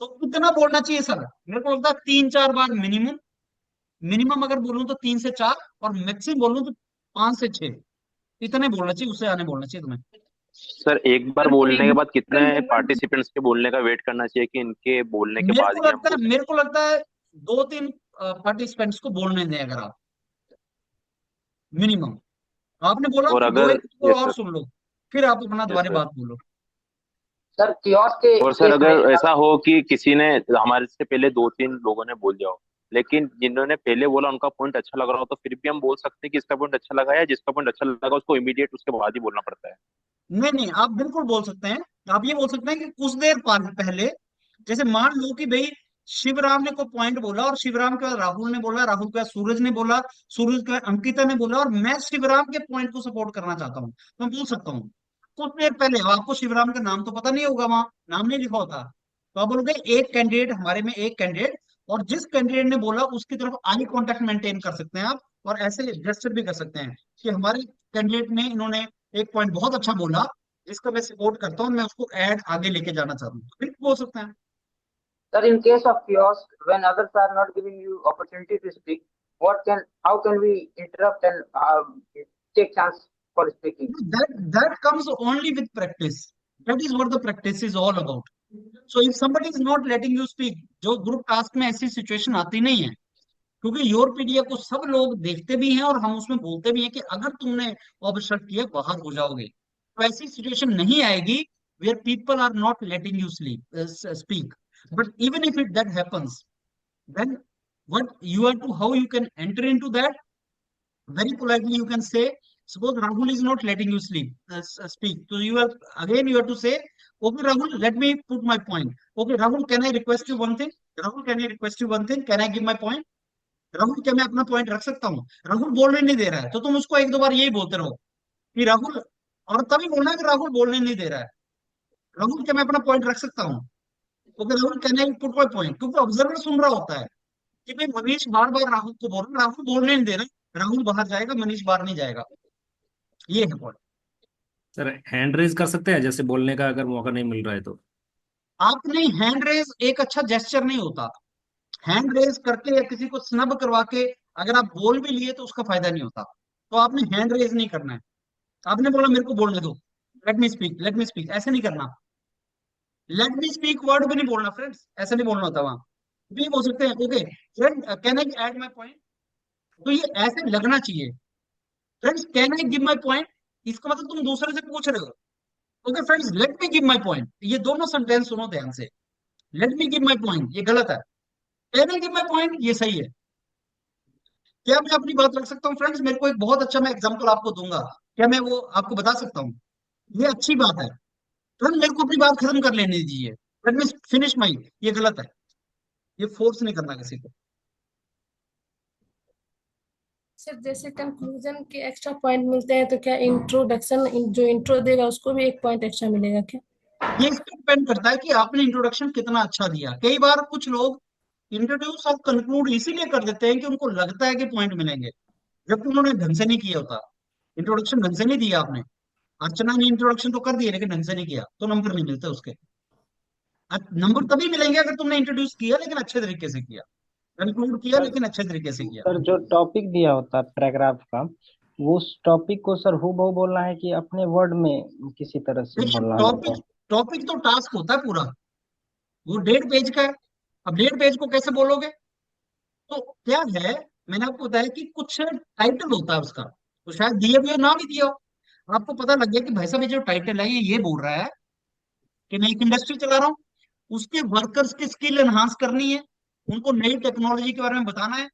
तो कितना बोलना चाहिए सर? मेरे को लगता है 3 4 बार मिनिमम। मिनिमम अगर बोलूं तो 3 से 4, और मैक्सिमम बोलूं तो 5 से 6। इतने बोलना चाहिए, उससे आने बोलना चाहिए तुम्हें। सर एक बार सर बोलने के बाद कितने प्रेजेंटेशन पार्टिसिपेंट्स के बोलने का वेट करना चाहिए कि इनके बोलने के बाद ही हम बोलें? मेरे को लगता है 2 3 पार्टिसिपेंट्स को बोलने दें अगर आप, मिनिमम। आपने बोला और दो अगर एक को यस और सर। सुन लो, फिर आप अपना यस दोबारा सर। बात बोलो। सर कियोस्क के और सर केस में अगर ऐसा हो कि किसी ने हमारे से पहले दो तीन लोगों ने बोल दिया हो, लेकिन जिन्होंने पहले बोला उनका पॉइंट अच्छा लग रहा हो, तो फिर भी हम बोल सकते हैं कि इसका पॉइंट अच्छा लगा है, जिसका पॉइंट अच्छा लगा उसको इमीडिएट उसके बाद ही बोलना पड़ता है? नहीं नहीं, आप बिल्कुल बोल सकते हैं। आप ये बोल सकते हैं कि कुछ देर पहले, जैसे मान लो कि भाई शिवराम ने को पॉइंट बोला, और शिवराम के बाद राहुल ने बोला, राहुल के बाद सूरज ने बोला, सूरज के बाद अंकिता ने बोला, और मैं शिवराम के पॉइंट को सपोर्ट करना चाहता हूँ, तो मैं बोल सकता हूँ कुछ देर पहले। आपको शिवराम का नाम तो पता नहीं होगा, वहां नाम नहीं लिखा होता, तो आप बोलोगे एक कैंडिडेट, हमारे में एक कैंडिडेट, और जिस कैंडिडेट ने बोला उसकी तरफ आई कांटेक्ट मेंटेन कर सकते हैं आप, और ऐसे जेस्चर भी कर सकते हैं कि हमारे कैंडिडेट ने, इन्होंने एक पॉइंट बहुत अच्छा बोला, जिसको मैं सपोर्ट करता हूँ, मैं उसको ऐड आगे लेके जाना चाहता हूँ, बिल्कुल बोल सकते हैं। Sir in case of kiosk when others are not giving you opportunity to speak, what can how can we interrupt and take chance for speaking? That comes only with practice. That is what the practice is all about. So if somebody is not letting you speak, जो ग्रुप टास्क में ऐसी सिचुएशन आती नहीं है, क्योंकि योर पीडीएफ को सब लोग देखते भी हैं और हम उसमें बोलते भी हैं कि अगर तुमने ऑब्स्ट्रक्ट किया बाहर हो जाओगे। तो ऐसी सिचुएशन नहीं आएगी where people are not letting you speak. But even if that happens, then what you are to, how you can enter into that, very politely you can say, suppose Rahul is not letting you speak, so you are, again you have to say, okay Rahul, let me put my point. Okay Rahul, can I request you one thing? Rahul, can I request you one thing? Can I give my point? Rahul, क्या मैं अपना पॉइंट रख सकता हूँ? राहुल बोलने नहीं दे रहा है, तो तुम उसको 1 2 बार यही बोलते रहो कि राहुल, और तभी बोलना है कि राहुल बोलने नहीं दे रहा है। राहुल, क्या मैं अपना पॉइंट रख सकता हूँ? Okay Rahul, can I put my point? क्योंकि ऑब्जर्वर सुन रहा होता है कि भाई मनीष बार बार राहुल को बोल रहा है, राहुल बोलने नहीं दे रहा, राहुल बाहर जाएगा, मनीष बाहर नहीं जाएगा। ये है पॉइंट। सर हैंड रेज कर सकते हैं जैसे बोलने का अगर मौका नहीं मिल रहा है तो? आप नहीं, हैंड रेज एक अच्छा जेस्चर नहीं होता। हैंड रेज करके या किसी को स्नब करवा के अगर आप बोल भी लिए तो उसका फायदा नहीं होता। तो आपने हैंड रेज नहीं करना है। आपने बोला मेरे को बोलने दो, लेट मी स्पीक, ऐसे नहीं करना। लेट मी स्पीक वर्ड भी नहीं बोलना फ्रेंड्स, ऐसे नहीं बोलना होता वहां। भी बोल सकते हैं okay friend, can I add my point? तो ये ऐसे लगना चाहिए, friends can I give my point, इसका मतलब तुम दूसरे से पूछ रहे हो। Okay friends, let me give my point, ये दोनों सेंटेंस सुनो ध्यान से। Let me give my point ये गलत है, can I give my point ये सही है। क्या मैं अपनी बात रख सकता हूँ फ्रेंड्स? मेरे को एक बहुत अच्छा, मैं एग्जांपल आपको दूंगा, क्या मैं वो आपको बता सकता हूँ? ये अच्छी बात है, फ्रेंड मेरे को अपनी बात खत्म कर लेने दीजिए, लेट मी फिनिश माई, ये गलत है। ये फोर्स नहीं करना किसी को। सर जैसे कंक्लूजन के एक्स्ट्रा पॉइंट मिलते हैं, तो क्या इंट्रोडक्शन जो इंट्रो देगा उसको भी एक पॉइंट एक्स्ट्रा मिलेगा क्या? ये इस पे डिपेंड करता है कि आपने इंट्रोडक्शन कितना अच्छा दिया। कई बार कुछ लोग इंट्रोड्यूस और कंक्लूड इसीलिए कर देते हैं कि उनको लगता है कि पॉइंट मिलेंगे, जबकि उन्होंने ढंग से नहीं किया होता। इंट्रोडक्शन ढंग से नहीं दिया आपने। अर्चना ने इंट्रोडक्शन तो कर दिया लेकिन ढंग से नहीं किया, तो नंबर नहीं मिलते उसके। नंबर तभी मिलेंगे अगर तुमने इंट्रोड्यूस किया लेकिन अच्छे तरीके से किया, कंक्लूड किया सर लेकिन अच्छे तरीके से किया। सर जो टॉपिक दिया होता है पैराग्राफ का, वो उस टॉपिक को सर हूबहू बोलना है कि अपने वर्ड में किसी तरह से देखिए बोलना है टॉपिक हमको? टॉपिक तो टास्क होता है पूरा, वो 1.5 पेज का है। अब 1.5 पेज को कैसे बोलोगे? तो क्या है, मैंने आपको बताया कि कुछ टाइटल होता है उसका, तो शायद दिए भी हो ना भी दिया हो, आपको पता लग गया कि भाई साहब ये जो टाइटल है ये बोल रहा है कि मैं एक इंडस्ट्री चला रहा हूँ, उसके वर्कर्स की स्किल एनहांस करनी है, उनको नई टेक्नोलॉजी के बारे में बताना है,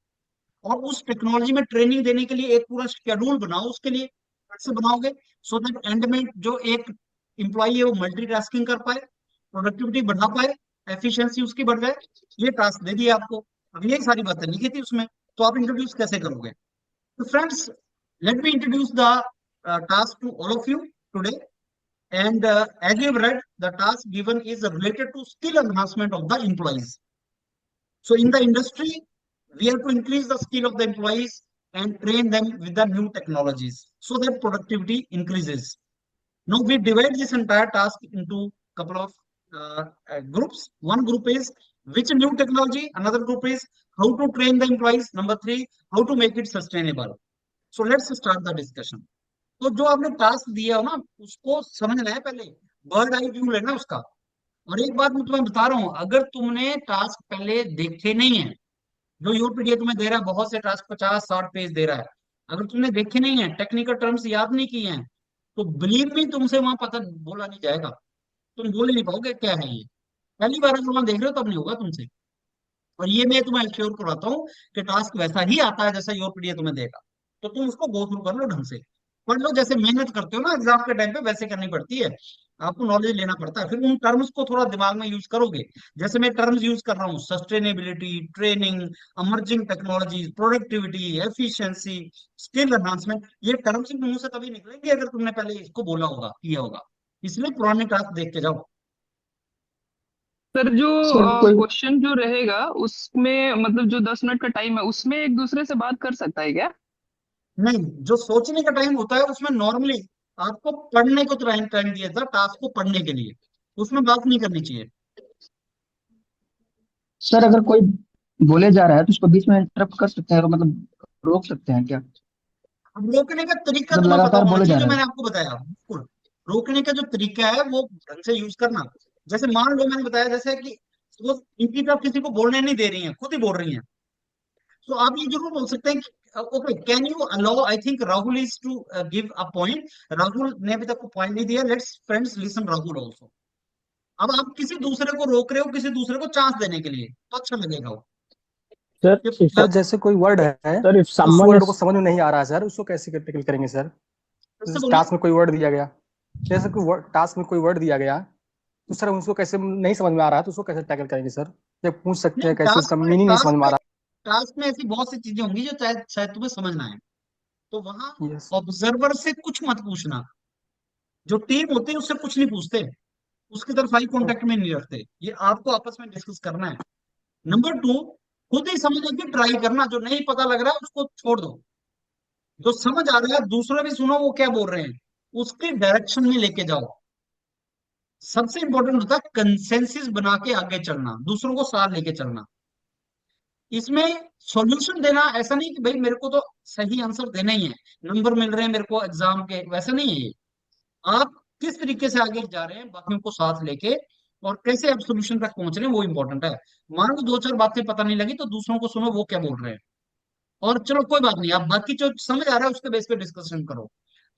और उस टेक्नोलॉजी में ट्रेनिंग देने के लिए एक पूरा शेड्यूल बनाओ। उसके लिए कैसे बनाओगे? सो दैट एंड में जो एक एम्प्लॉई है वो मल्टीटास्किंग कर पाए, प्रोडक्टिविटी बढ़ा पाए, एफिशिएंसी उसकी बढ़ जाए। ये टास्क दे दिए आपको, अब यही सारी बातें लिखी थी उसमें, तो आप इंट्रोड्यूस कैसे करोगे? तो friends, let me introduce the task to all of you today. And as you have read, the task given is related to skill enhancement of the employees. So in the industry, we have to increase the skill of the employees and train them with the new technologies so that productivity increases. Now we divide this entire task into a couple of groups. One group is which new technology, another group is how to train the employees, number 3, how to make it sustainable. So let's start the discussion. तो जो आपने टास्क दिया हो ना, उसको समझना है पहले, बर्ड आई व्यू लेना उसका। और एक बात मैं तुम्हें बता रहा हूँ, अगर तुमने टास्क पहले देखे नहीं है, जो यूपीडीए तुम्हें दे रहा है बहुत से टास्क 50-60 पेज दे रहा है, अगर तुमने देखे नहीं है, टेक्निकल टर्म्स याद नहीं किए हैं, तो बिलीव मी तुमसे वहां पता बोला नहीं जाएगा, तुम बोल ही नहीं पाओगे क्या है ये। पहली बार अगर वहां देख रहे हो तब नहीं होगा तुमसे। और ये मैं तुम्हें श्योर करवाता हूँ कि टास्क वैसा ही आता है जैसा यूपीडीए तुम्हें देगा, तो तुम उसको गो थ्रू कर लो ढंग से, पढ़ लो, जैसे मेहनत करते हो ना एग्जाम के टाइम पे वैसे करनी पड़ती है। आपको नॉलेज लेना पड़ता है, फिर उन टर्म्स को थोड़ा दिमाग में यूज करोगे। जैसे मैं टर्म्स यूज कर रहा हूँ, sustainability, training, emerging technology, productivity, efficiency, skill enhancement, ये टर्म्स मुंह से तभी निकलेंगे अगर तुमने पहले इसको बोला होगा, किया होगा। इसलिए पुराने टास्क देख के जाओ। सर जो सर कोई क्वेश्चन जो रहेगा उसमें मतलब जो 10 मिनट का टाइम है उसमें एक दूसरे से बात कर सकता है क्या? नहीं, जो सोचने का टाइम होता है उसमें नॉर्मली आपको पढ़ने को टाइम टाइम दिया था, टास्क को पढ़ने के लिए, उसमें बात नहीं करनी चाहिए। सर अगर कोई बोले जा रहा है तो उसको बीच में इंटरप्ट कर सकते हैं, और मतलब रोक सकते हैं क्या? अब रोकने का तरीका मतलब तुम्हें पता लगातार होना बोले चाहिए, जा जो रहा है। मैंने आपको बताया, बिल्कुल। रोकने का जो तरीका है वो ढंग से यूज करना। जैसे मान लो मैंने बताया जैसे कि वो इनकी तरफ किसी को बोलने नहीं दे रही हैं, खुद ही बोल रही हैं, तो आप ये जरूर बोल सकते हैं कि okay can you allow, I think Rahul is to give a point, Rahul ने अभी तक को पॉइंट नहीं दिया, let's friends listen Rahul also. अब आप किसी दूसरे को रोक रहे हो किसी दूसरे को चांस देने के लिए, तो अच्छा लगेगा वो। सर ये सर जैसे कोई वर्ड है, सर इफ उस समवन वर्ड इज को समझ में नहीं आ रहा है सर, उसको कैसे टैकल करेंगे सर? कैसे बोलिए? टास्क में कोई वर्ड दिया गया, जैसे कोई टास्क में कोई वर्ड दिया गया, तो सर उसको कैसे नहीं समझ में आ रहा है तो उसको कैसे टैकल करेंगे सर? ये पूछ सकते नहीं, हैं कैसे उसका मीनिंग नहीं समझ में आ रहा? टास्क में ऐसी बहुत सी चीजें होंगी जो शायद शायद तुम्हें समझना है, तो वहां यस। ऑब्जर्वर से कुछ मत पूछना। जो टीम होती है उससे कुछ नहीं पूछते, उसकी तरफ आई कांटेक्ट में नहीं रखते, ये आपको आपस में डिस्कस करना है। नंबर 2, खुद ही समझने की ट्राई करना, जो नहीं पता लग रहा है उसको छोड़ दो, जो समझ आ रहा है दूसरा भी सुनो वो क्या बोल रहे हैं, उसके डायरेक्शन में लेके जाओ। सबसे इंपॉर्टेंट होता है कंसेंसस बना के आगे चलना, दूसरों को साथ लेके चलना। इसमें सॉल्यूशन देना ऐसा नहीं कि भाई मेरे को तो सही आंसर देना ही है, नंबर मिल रहे हैं मेरे को एग्जाम के, वैसा नहीं है ये। आप किस तरीके से आगे जा रहे हैं बाकियों को साथ लेके, और कैसे आप सोल्यूशन तक पहुंच रहे हैं, वो इंपॉर्टेंट है। मान लो 2-4 बातें पता नहीं लगी तो दूसरों को सुनो वो क्या बोल रहे हैं, और चलो कोई बात नहीं, आप बाकी जो समझ आ रहा है उसके बेस पे डिस्कशन करो,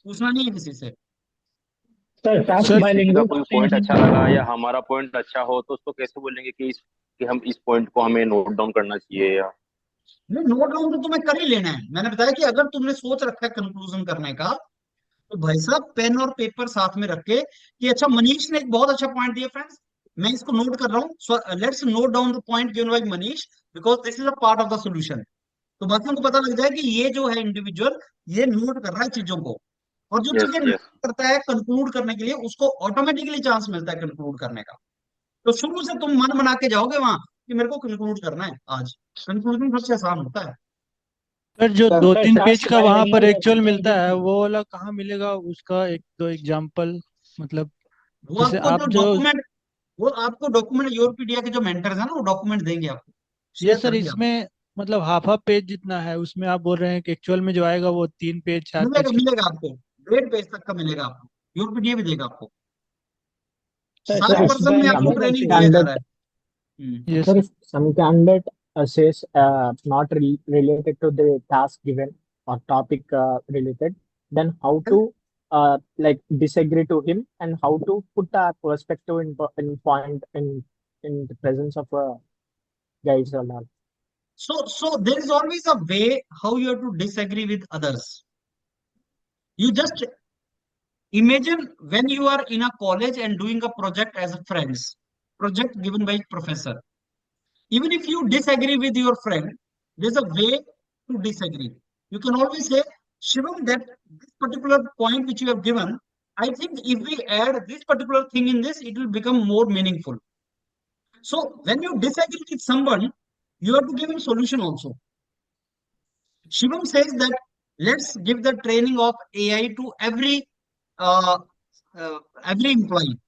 पूछना नहीं है किसी से। सर टास्क सर किसी का बायलिंगुअल कोई होते पॉइंट हैं। अच्छा लगा या हमारा पॉइंट अच्छा हो तो उसको कैसे बोलेंगे कि हम इस पॉइंट को हमें नोट डाउन करना चाहिए या? नहीं, नोट डाउन तो तुम्हें कर ही लेना है। मैंने बताया कि अगर तुमने सोच रखा है कंक्लूजन करने का, तो भाई साहब पेन और पेपर साथ में रख के कि अच्छा मनीष ने एक बहुत अच्छा पॉइंट दिया फ्रेंड्स, मैं इसको नोट कर रहा हूँ, so let's note down the point given by Manish because this is a part of the solution. तो बाकियों को पता लग जाए कि ये जो है इंडिविजुअल ये नोट कर रहा है चीजों को, और जो यस चीजें यस नोट करता है कंक्लूड करने के लिए उसको ऑटोमेटिकली चांस मिलता है कंक्लूड करने का। तो शुरू से तुम मन बना के जाओगे वहां कि मेरे को कंक्लूड करना है आज, कंक्लूजन सबसे आसान होता है। सर जो सर दो सर तीन पेज टास्क का बाय वहां पर लैंग्वेज एक्चुअल होते हैं मिलता जो है वो वाला कहाँ मिलेगा, उसका एक दो एग्जांपल, मतलब वो जैसे आपको जो आप जो। डॉक्यूमेंट वो आपको डॉक्यूमेंट योरपीडिया के जो मेंटर्स है ना वो डॉक्यूमेंट देंगे आपको, ये शेयर सर करेंगे आपको। इसमें मतलब हाफ हाफ पेज जितना है उसमें आप बोल रहे हैं कि एक्चुअल में जो आएगा वो 3 पेज 4 पेज मिलेगा की। मिलेगा आपको, 1.5 पेज तक का मिलेगा आपको, योरपीडिया भी देगा आपको। सर 60% टास्क बाय में आपको लैंग्वेज ट्रेनिंग होते दिया हैं। जा रहा candidate, है। ये sir, sir. if some candidate says not related to the task given or topic related, then how to like disagree to him and how to put a perspective in point in the presence of guides and all. So there is always a way how you have to disagree with others. You just imagine when you are in a college and doing a project as a friends, project given by professor. Even if you disagree with your friend, there's a way to disagree. You can always say, Shivam, that this particular point which you have given, I think if we add this particular thing in this, it will become more meaningful. So when you disagree with someone, you have to give him solution also. Shivam says that let's give the training of AI to uh, every employee.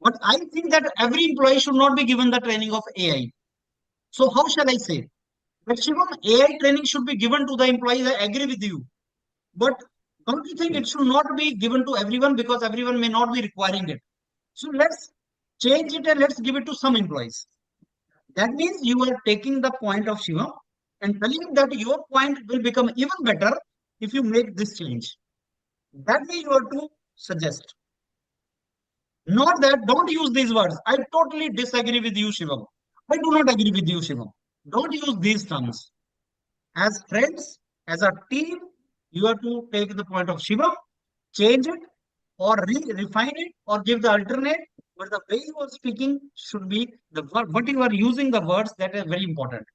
But I think that every employee should not be given the training of AI. So how shall I say? But Shivam, AI training should be given to the employees. I agree with you. But don't you think it should not be given to everyone because everyone may not be requiring it? So let's change it and let's give it to some employees. That means you are taking the point of Shivam and telling him that your point will become even better if you make this change. That way you have to suggest. Not that, don't use these words. I totally disagree with you, Shivam. I do not agree with you, Shivam. Don't use these terms. As friends, as a team, you have to take the point of Shivam, change it, or refine it, or give the alternate. But the way you are speaking should be the word, what you are using the words that are very important.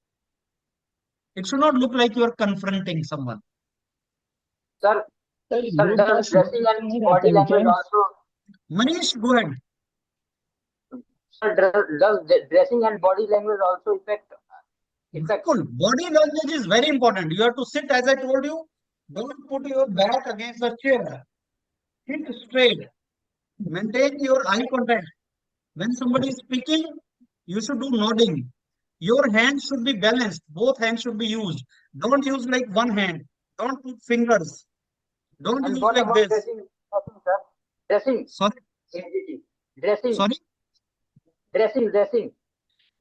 It should not look like you are confronting someone. Sir, sir sir, group does task dressing तो and नहीं रहते body हैं क्या? language also, Manish, go ahead. sir, does dressing and body language also affect? Cool. Body language is very important. You have to sit, as I told you. Don't put your back against the chair. Sit straight. Maintain your eye contact. When somebody is speaking, you should do nodding. Your hands should be balanced. Both hands should be used. Don't use like one hand. Don't put fingers. Don't And use what like about this. dressing, sir? Dressing, Sorry. dressing, Sorry. dressing.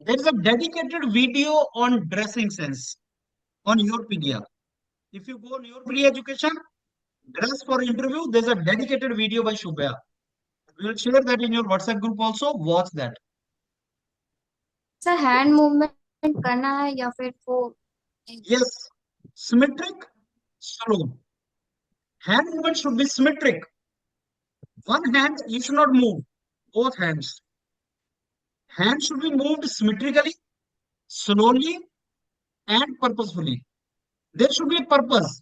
There is a dedicated video on dressing sense on Yourpedia. If you go on Yourpedia Education, dress for interview, there's a dedicated video by Shubhya. We will share that in your WhatsApp group also. Watch that. Sir hand movement करना है या फिर वो Yes, symmetric, slow. Hand movement should be symmetric. One hand you should not move. Both hands. Hands should be moved symmetrically, slowly, and purposefully. There should be a purpose.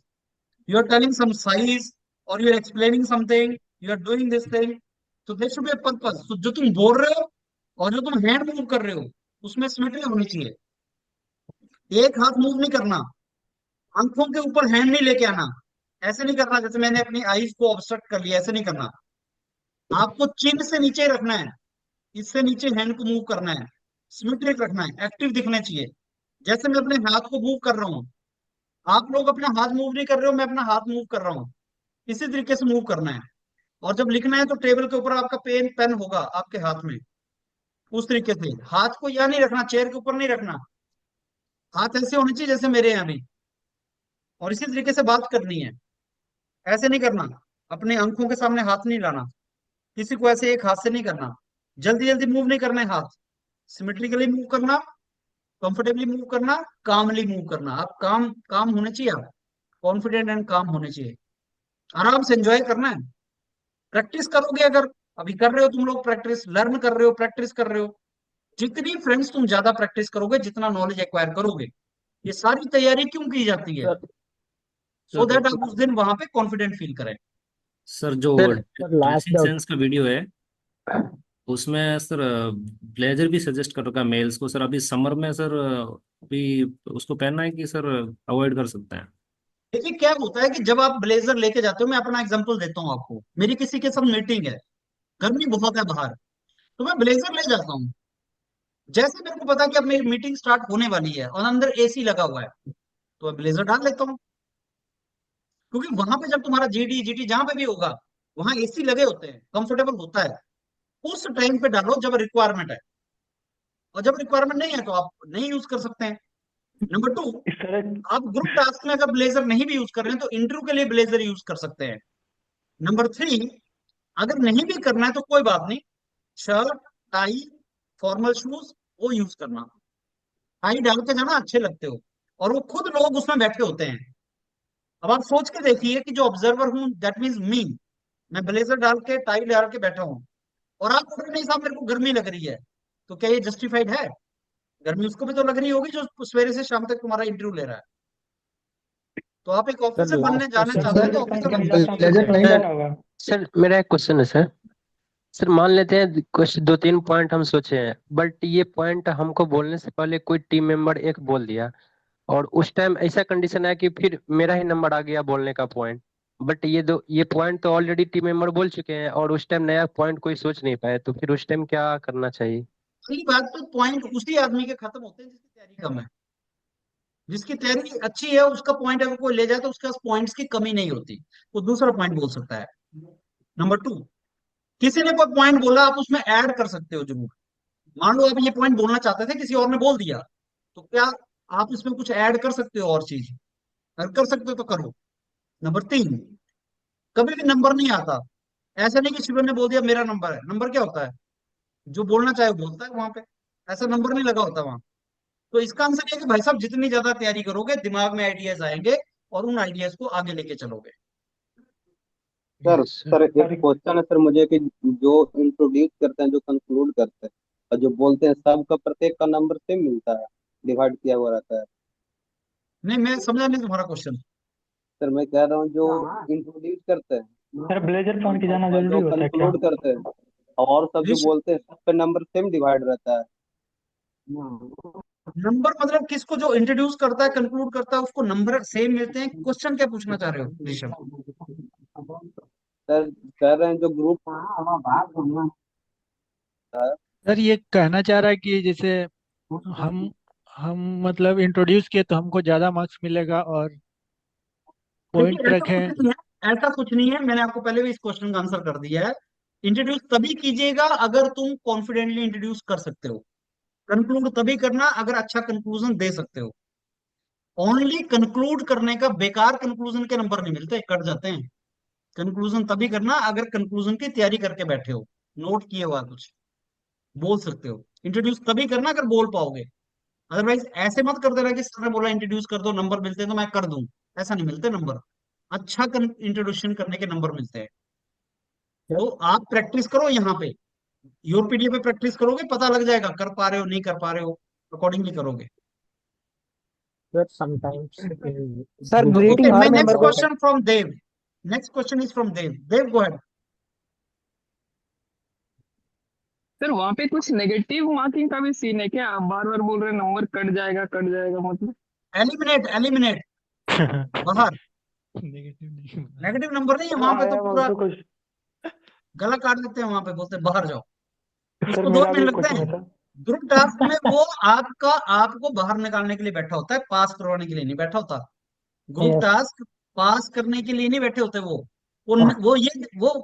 You are telling some size, or you are explaining something. You are doing this thing. So there should be a purpose. So जो तुम बोल रहे हो और जो तुम हैंड मूव कर रहे हो उसमें सिमेट्री होनी चाहिए. एक हाथ मूव नहीं करना, आंखों के ऊपर हैंड नहीं लेके आना, ऐसे नहीं करना जैसे मैंने अपनी आईज को ऑब्स्ट्रक्ट कर लिया, ऐसे नहीं करना. आपको चिन्ह से नीचे रखना है, इससे नीचे हैंड को मूव करना है, सिमेट्रिक रखना है, एक्टिव दिखना चाहिए. जैसे मैं अपने हाथ को मूव कर रहा हूँ, आप लोग अपना हाथ मूव नहीं कर रहे हो, मैं अपना हाथ मूव कर रहा हूँ, इसी तरीके से मूव करना है. और जब लिखना है तो टेबल के ऊपर आपका पेन होगा आपके हाथ में, उस तरीके से. हाथ को यहाँ नहीं रखना, चेयर के ऊपर नहीं रखना, हाथ ऐसे होने चाहिए जैसे मेरे यहाँ भी, और इसी तरीके से बात करनी है. ऐसे नहीं करना, अपने आंखों के सामने हाथ नहीं लाना, किसी को ऐसे एक हाथ से नहीं करना, जल्दी जल्दी मूव नहीं करना है हाथ, सिमेट्रिकली मूव करना, कंफर्टेबली मूव करना, कामली मूव करना. आप काम होने चाहिए, आप कॉन्फिडेंट एंड काम होने चाहिए, आराम से एंजॉय करना है. प्रैक्टिस करोगे, अगर अभी कर रहे हो तुम लोग प्रैक्टिस, लर्न कर रहे हो, प्रैक्टिस कर रहे हो, जितनी फ्रेंड्स तुम ज्यादा प्रैक्टिस करोगे, जितना नॉलेज एक्वायर करोगे, ये सारी तैयारी क्यों की जाती है? सो दैट आप उस दिन वहां पे कॉन्फिडेंट फील करें। सर जो sir last dressing doubt. Sense का वीडियो है उसमें सर ब्लेजर भी सजेस्ट कर रखा है मेल्स को सर, अभी समर में सर अभी उसको पहनना है कि सर अवॉइड कर सकते हैं? देखिए क्या होता है कि जब आप ब्लेजर लेके जाते हो, मैं अपना एग्जांपल देता हूँ आपको, मेरी किसी के साथ मीटिंग है, गर्मी बहुत है बाहर, तो मैं ब्लेजर ले जाता हूँ। जैसे मेरे को पता है कि अब मेरी मीटिंग स्टार्ट होने वाली है और अंदर एसी लगा हुआ है, तो मैं ब्लेजर डाल लेता हूँ। क्योंकि वहां पे जब तुम्हारा जीडी जीटी जहां पे भी होगा, वहां एसी लगे होते हैं, कंफर्टेबल होता है। उस टाइम पे डालो जब रिक्वायरमेंट है, और जब रिक्वायरमेंट नहीं है तो आप नहीं यूज कर सकते हैं। नंबर 2, आप ग्रुप टास्क में अगर ब्लेजर नहीं भी यूज कर रहे हैं तो इंटरव्यू के लिए ब्लेजर यूज कर सकते हैं। नंबर 3, अगर नहीं भी करना है तो कोई बात नहीं, शर्ट, टाई, फॉर्मल शूज वो यूज करना। टाई डाल के जाना, अच्छे लगते हो, और वो खुद लोग उसमें बैठे होते हैं। अब आप सोच के देखिए कि जो ऑब्जर्वर हूं, दैट मीन्स मी, मैं ब्लेजर डाल के टाई डाल के बैठा हूं, और आप बोल रहे नहीं साहब मेरे को गर्मी लग रही है, तो क्या ये जस्टिफाइड है? गर्मी उसको भी तो लग रही होगी जो सवेरे से शाम तक तुम्हारा इंटरव्यू ले रहा है। तो आप एक सर ऑफिसर बनने लास्ट जाना क्वेश्चन। चाहते हैं तो ऑफिसर बन जाइए। ब्लेजर नहीं सर डाला। सर मेरा एक क्वेश्चन है सर। सर मान लेते हैं कुछ 2-3 पॉइंट हम सोचे हैं, बट ये पॉइंट हमको बोलने से पहले कोई टीम मेंबर एक बोल दिया, और उस टाइम ऐसा कंडीशन है कि फिर मेरा ही नंबर आ गया बोलने का पॉइंट, बट ये पॉइंट तो ऑलरेडी टीम मेंबर बोल चुके हैं और उस टाइम नया पॉइंट कोई सोच नहीं पाए, तो फिर उस टाइम क्या करना चाहिए? सही बात, तो पॉइंट उसी आदमी के खत्म होते हैं जिसकी तैयारी कम है। जिसकी तैयारी अच्छी है उसका पॉइंट अगर कोई ले जाए तो उसके पास पॉइंट्स की कमी नहीं होती, वो दूसरा पॉइंट बोल सकता है। नंबर 2, किसी ने कोई पॉइंट बोला, आप उसमें ऐड कर सकते हो जरूर। मान लो आप ये पॉइंट बोलना चाहते थे, किसी और ने बोल दिया, तो क्या आप इसमें कुछ ऐड कर सकते हो और चीज? अगर कर सकते हो तो करो। नंबर 3, कभी भी नंबर नहीं आता। ऐसा नहीं कि शिवन ने बोल दिया मेरा नंबर है। नंबर क्या होता है? जो बोलना चाहे वो बोलता है वहां पे, ऐसा नंबर नहीं लगा होता वहां। तो इसका आंसर ये है कि भाई साहब जितनी ज्यादा तैयारी करोगे, दिमाग में आइडियाज आएंगे और उन आइडियाज को आगे लेके चलोगे। सर सर एक क्वेश्चन है सर मुझे कि जो इंट्रोड्यूस करते हैं, जो कंक्लूड करते हैं और जो बोलते हैं, सबका प्रत्येक का नंबर सेम मिलता है, डिवाइड किया हुआ रहता है? नहीं, मैं समझा नहीं तुम्हारा क्वेश्चन। सर मैं कह रहा हूँ जो इंट्रोड्यूस करते हैं, सर ब्लेजर पहन के जाना जरूरी जो होता है क्या? कंक्लूड करते हैं, और सब जो बोलते हैं, सब पे नंबर सेम डिवाइड रहता है। नंबर मतलब किसको, जो इंट्रोड्यूस करता है कंक्लूड करता है उसको नंबर सेम मिलते हैं? क्वेश्चन क्या पूछना चाह रहे हो ऋषभ? सर कह रहे हैं जो ग्रुप सर ये कहना चाह रहा है कि जैसे हम हम मतलब इंट्रोड्यूस किए तो हमको ज्यादा मार्क्स मिलेगा, और देखिए पॉइंट ऐसा रखें। कुछ नहीं है, ऐसा कुछ नहीं है, मैंने आपको पहले भी इस क्वेश्चन का आंसर कर दिया है। इंट्रोड्यूस तभी कीजिएगा अगर तुम कॉन्फिडेंटली इंट्रोड्यूस कर सकते हो। कंक्लूड तभी करना अगर अच्छा कंक्लूजन दे सकते हो। ओनली कंक्लूड करने का, बेकार कंक्लूजन के नंबर नहीं मिलते, कट जाते हैं। कंक्लूजन तभी करना अगर कंक्लूजन की तैयारी करके बैठे हो, नोट किए हुआ कुछ बोल सकते हो। इंट्रोड्यूस तभी करना अगर बोल पाओगे, अदरवाइज ऐसे मत कर देना कि सर ने बोला इंट्रोड्यूस कर दो, नंबर मिलते हैं तो मैं कर दूं। ऐसा नहीं मिलते नंबर, अच्छा इंट्रोड्यूशन करने के नंबर मिलते हैं। तो आप प्रैक्टिस करो यहाँ पे, योर पीडीएफ पे प्रैक्टिस करोगे, पता लग जाएगा कर पा रहे हो नहीं कर पा रहे हो, अकॉर्डिंगली करोगे। Sir, sometimes in sir group greeting Okay, my her next member को question from Dev. Next question is from Dev. Dev, go ahead. Sir वहां पे कुछ नेगेटिव मार्किंग का भी सीन है क्या? आप बार बार बोल रहे हैं नंबर कट जाएगा मतलब। एलिमिनेट एलिमिनेट, बाहर। नेगेटिव नहीं होगा। नेगेटिव नंबर नहीं है वहां पे, तो पूरा गला काट देते हैं वहां पे, बोलते हैं बाहर जाओ। उसको 2 मिनट लगते हैं। ग्रुप टास्क में वो आपको बाहर निकालने के लिए बैठा होता है, पास करवाने के लिए नहीं बैठा होता। ग्रुप yes, टास्क पास करने के लिए नहीं बैठे होते वो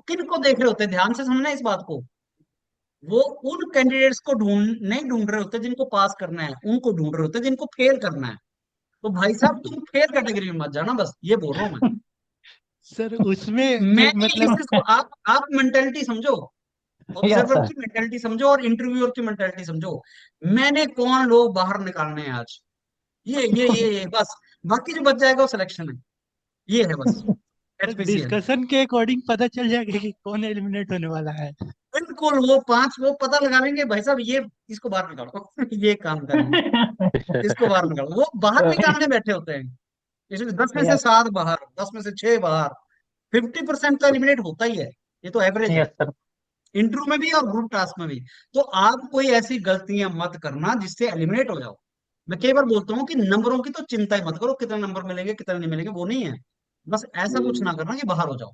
किन को देख रहे होते हैं? ध्यान से समझना इस बात को। वो उन कैंडिडेट्स को नहीं ढूंढ रहे होते जिनको पास करना है, उनको ढूंढ रहे होते हैं जिनको फेल करना है। तो भाई साहब तुम फेल कैटेगरी में मत जाना, बस ये बोल रहा हूं मैं। सर उसमें मैंने मतलब इसको आप मेंटेलिटी समझो, यस ऑब्जर्वर सर। की मेंटेलिटी समझो और इंटरव्यूअर की मेंटेलिटी समझो। मैंने कौन लोग बाहर निकालने हैं आज, ये बस। बाकी जो बच जाएगा वो सिलेक्शन है, ये है बस। Sir HPCL. डिस्कशन के अकॉर्डिंग पता चल जाएगा कि कौन एलिमिनेट होने वाला है। बिल्कुल वो 5 वो पता लगा लेंगे भाई साहब, ये इसको बाहर निकालो ये काम करेंगे, इसको बाहर निकालो, वो बाहर निकालने बैठे होते हैं। इसमें 10 में से यस 7 बाहर, 10 में से 6 बाहर, 50% तो एलिमिनेट होता ही है। ये तो एवरेज है, यस सर। इंटरव्यू में भी और ग्रुप टास्क में भी। तो आप कोई ऐसी गलतियां मत करना जिससे एलिमिनेट हो जाओ। मैं कई बार बोलता हूँ कि नंबरों की तो चिंता ही मत करो, कितने नंबर मिलेंगे कितने नहीं मिलेंगे वो नहीं है, बस ऐसा कुछ ना करना कि बाहर हो जाओ।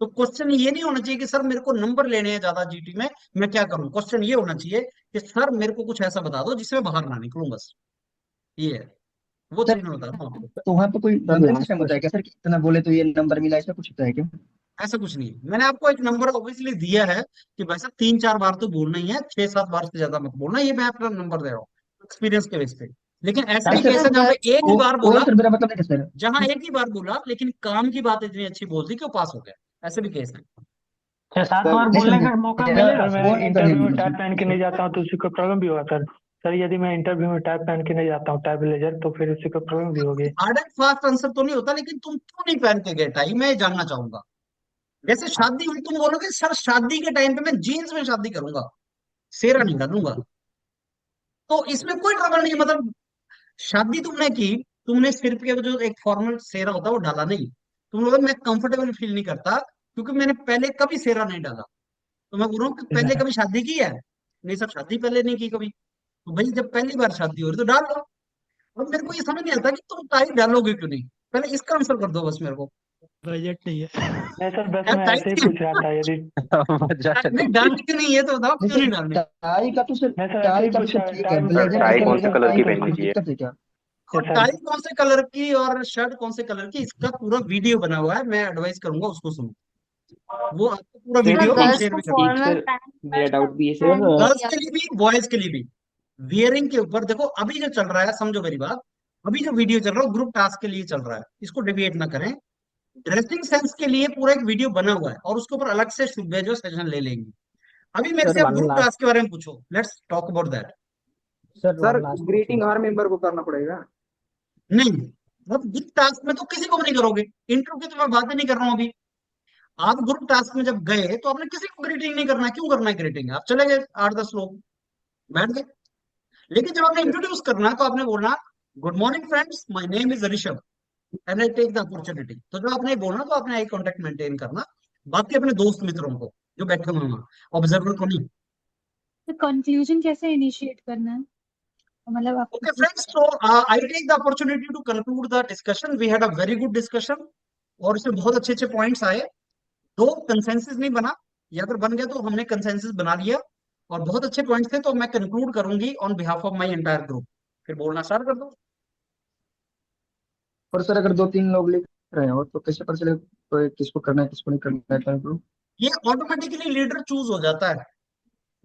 तो क्वेश्चन ये नहीं होना चाहिए कि सर मेरे को नंबर लेने हैं ज्यादा जीटी में, मैं क्या करूं। क्वेश्चन ये होना चाहिए कि सर मेरे को कुछ ऐसा बता दो जिससे मैं बाहर ना निकलूं, बस ये है, वो सर चीज मैं बता रहा हूँ आपको। तो वहाँ पे कोई सर नंबरिंग लास्ट सिस्टम होता है क्या क्वेश्चन। सर, कि इतना बोले तो ये नंबर मिला, ऐसा कुछ होता है क्या? ऐसा कुछ नहीं है, मैंने आपको एक नंबर ऑब्वियसली दिया है कि भाई साहब 3-4 बार तो बोलना ही है, 6-7 बार से ज्यादा मत बोलना, ये मैं अपना नंबर दे रहा हूँ एक्सपीरियंस के बेस पे। लेकिन ऐसे नहीं भी सर, केस सर है जहाँ पे एक ही वो बार वो बोला, सर मेरा मतलब नहीं था सर। जहां एक ही बार बोला लेकिन काम की बात इतनी अच्छी बोल दी कि वो पास हो गया, ऐसे भी केस है। 6-7 सर बार नहीं सर, बोलने का मौका मेरा मिलेगा सर सर। मैं वो नहीं इंटरव्यू में बोला टैब पहन के नहीं जाता हूँ तो उसी को प्रॉब्लम भी होगा सर। सर यदि मैं इंटरव्यू में टैब पहन के नहीं जाता हूँ, टैब ब्लेजर, तो फिर उसी को प्रॉब्लम भी होगी। हार्ड एंड फास्ट आंसर तो नहीं होता, लेकिन तुम क्यों नहीं पहन के गए टाई, मैं ये जानना चाहूंगा। जैसे शादी हुई, तुम बोलोगे सर शादी के टाइम पे मैं जीन्स में शादी करूंगा, सेरा नहीं डालूंगा, तो इसमें कोई ट्रबल नहीं है। मतलब शादी तुमने की, तुमने सिर पे जो एक फॉर्मल सेरा होता है वो डाला नहीं, तुम बोलोगे मैं कंफर्टेबल फील नहीं करता क्योंकि मैंने पहले कभी सेरा नहीं डाला। तो मैं बोल रहा हूँ कि पहले कभी शादी की है, नहीं सर शादी पहले नहीं की कभी। तो भाई जब पहली बार शादी हो रही तो डाल लो। अब मेरे को ये समझ नहीं आता कि तुम टाई डालोगे क्यों नहीं, पहले इसका आंसर कर दो बस मेरे को। बजट नहीं है। नहीं सर बस यार मैं टाई ऐसे ही क्यों, पूछ रहा था यदि। नहीं डालनी क्यों नहीं है तो बताओ नहीं क्यों सर, नहीं डालनी। टाई का तो सर, नहीं सर ऐसे टाई ही का तो सर पूछा, ठीक है, टाइम सर ब्लेजर टाई जैसे कौन हो से गया, कलर टाई की का पहननी कुछ चाहिए? दिक्कत है क्या? और सर। टाई कौन से कलर की और शर्ट कौन से कलर की, इसका पूरा वीडियो बना हुआ है, मैं एडवाइस करूंगा उसको सुनो, वो आपको पूरा सर वीडियो ठीक गर्ल्स शेयर को भी कर। एक फॉर्मल सर पैंट मेरा डाउट भी है पहन सर। के गर्ल्स या के लिए भी बॉयज के लिए भी वियरिंग के ऊपर देखो, अभी जो चल रहा है समझो मेरी बात, अभी जो वीडियो चल रहा है ग्रुप टास्क के लिए चल रहा है, इसको डिबेट ना करें। ड्रेसिंग सेंस के लिए पूरा एक वीडियो बना हुआ है और उसके ऊपर अलग से शुभ जो सेशन ले लेंगे। अभी मेरे सर से आप वन ग्रुप लास्ट। टास्क के बारे में पूछो, let's talk about that. Sir sir one last question greeting sir. Her member को करना पड़ेगा? नहीं, अब ग्रुप टास्क में तो किसी को भी नहीं करोगे, इंटरव्यू की तो मैं बात ही नहीं कर रहा हूँ अभी। आप ग्रुप टास्क में जब गए तो आपने किसी को ग्रीटिंग नहीं करना है, क्यों करना है ग्रीटिंग, आप चले गए 8-10 लोग बैठ गए। लेकिन जब आपने इंट्रोड्यूस करना है तो आपने बोलना good morning friends, my name is Rishabh and I take the opportunity. तो जब आपने बोलना तो आपने आई कांटेक्ट मेंटेन करना, बाकी अपने दोस्त मित्रों को जो बैठे हुए हैं, ऑब्जर्वर को नहीं। तो कंक्लूजन कैसे इनिशिएट करना है, मतलब आप ओके फ्रेंड्स, तो I take the opportunity to conclude the discussion, we had a very good discussion और इसमें बहुत अच्छे अच्छे पॉइंट्स आए। दो कंसेंसस नहीं बना, या अगर बन गया तो हमने कंसेंसस बना लिया और बहुत अच्छे पॉइंट्स थे, तो मैं कंक्लूड करूंगी on behalf of my entire group. फिर बोलना स्टार्ट कर दो। और सर अगर 2-3 लोग लिख रहे हो तो कैसे पता चले तो किसको करना है किसको नहीं करना है कंक्लूड? ये ऑटोमेटिकली लीडर चूज हो जाता है,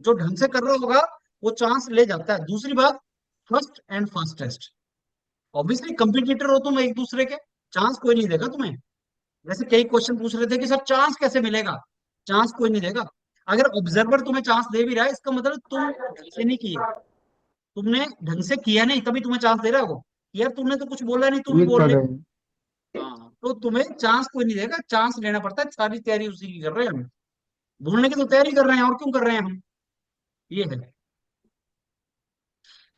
जो ढंग से कर रहा होगा वो चांस ले जाता है। दूसरी बात, first and fastest, obviously competitor हो तुम एक दूसरे के, चांस कोई नहीं देगा तुम्हें। वैसे कई क्वेश्चन पूछ रहे थे कि सर चांस कैसे मिलेगा, चांस कोई नहीं देगा। अगर ऑब्जर्वर तुम्हें चांस दे भी रहा है इसका मतलब तुम ढंग से नहीं किए, तुमने ढंग से किया नहीं तभी तुम्हें चांस दे रहा है वो। यार तुमने तो कुछ बोला नहीं, तुम ही वीक बोल पढ़ ले। रहे हैं। हाँ, तो तुम्हें चांस कोई नहीं देगा, चांस लेना पड़ता है, सारी तैयारी उसी की कर रहे हैं हम, बोलने की तो तैयारी कर रहे हैं और क्यों कर रहे हैं हम, ये है।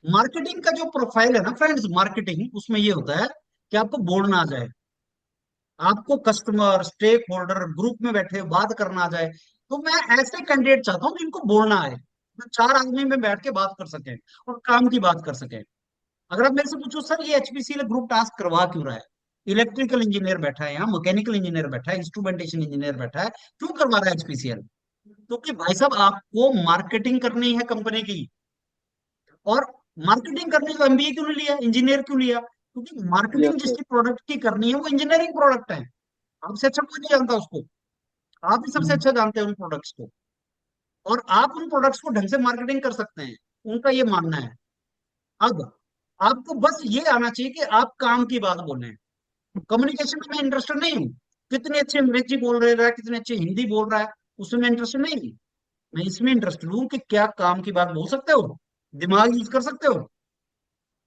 मार्केटिंग का जो प्रोफाइल है ना फ्रेंड्स, मार्केटिंग उसमें ये होता है कि आपको बोलना आ जाए, आपको कस्टमर स्टेक होल्डर ग्रुप में बैठे बात करना आ जाए। तो मैं ऐसे कैंडिडेट चाहता हूँ जिनको बोलना आए, जो 4 आदमी में बैठ के बात कर सके और काम की बात कर सके। अगर आप मेरे से पूछो सर ये एचपीसीएल ग्रुप टास्क करवा क्यों रहा है, इलेक्ट्रिकल इंजीनियर बैठा है यहाँ, मैकेनिकल इंजीनियर बैठा है, इंस्ट्रूमेंटेशन इंजीनियर बैठा है, क्यों करवा रहा है एचपीसीएल? क्योंकि भाई साहब आपको मार्केटिंग करनी है कंपनी की, और मार्केटिंग करने का एमबीए क्यों नहीं लिया, इंजीनियर क्यों लिया? क्योंकि यस मार्केटिंग सर। जिसकी प्रोडक्ट की करनी है वो इंजीनियरिंग प्रोडक्ट है, आपसे अच्छा कोई नहीं जानता उसको, आप ही सबसे अच्छा जानते हैं उन प्रोडक्ट्स को, और आप उन प्रोडक्ट्स को ढंग से मार्केटिंग कर सकते हैं, उनका ये मानना है। अब आपको बस ये आना चाहिए कि आप काम की बात बोलें। कम्युनिकेशन में मैं इंटरेस्टेड नहीं हूँ, कितने अच्छे अंग्रेजी बोल रहा है, कितने अच्छे हिंदी बोल रहा है, उसमें मैं इंटरेस्टेड नहीं हूँ। मैं इसमें इंटरेस्टेड हूँ कि क्या काम की बात बोल सकते हो, दिमाग यूज कर सकते हो,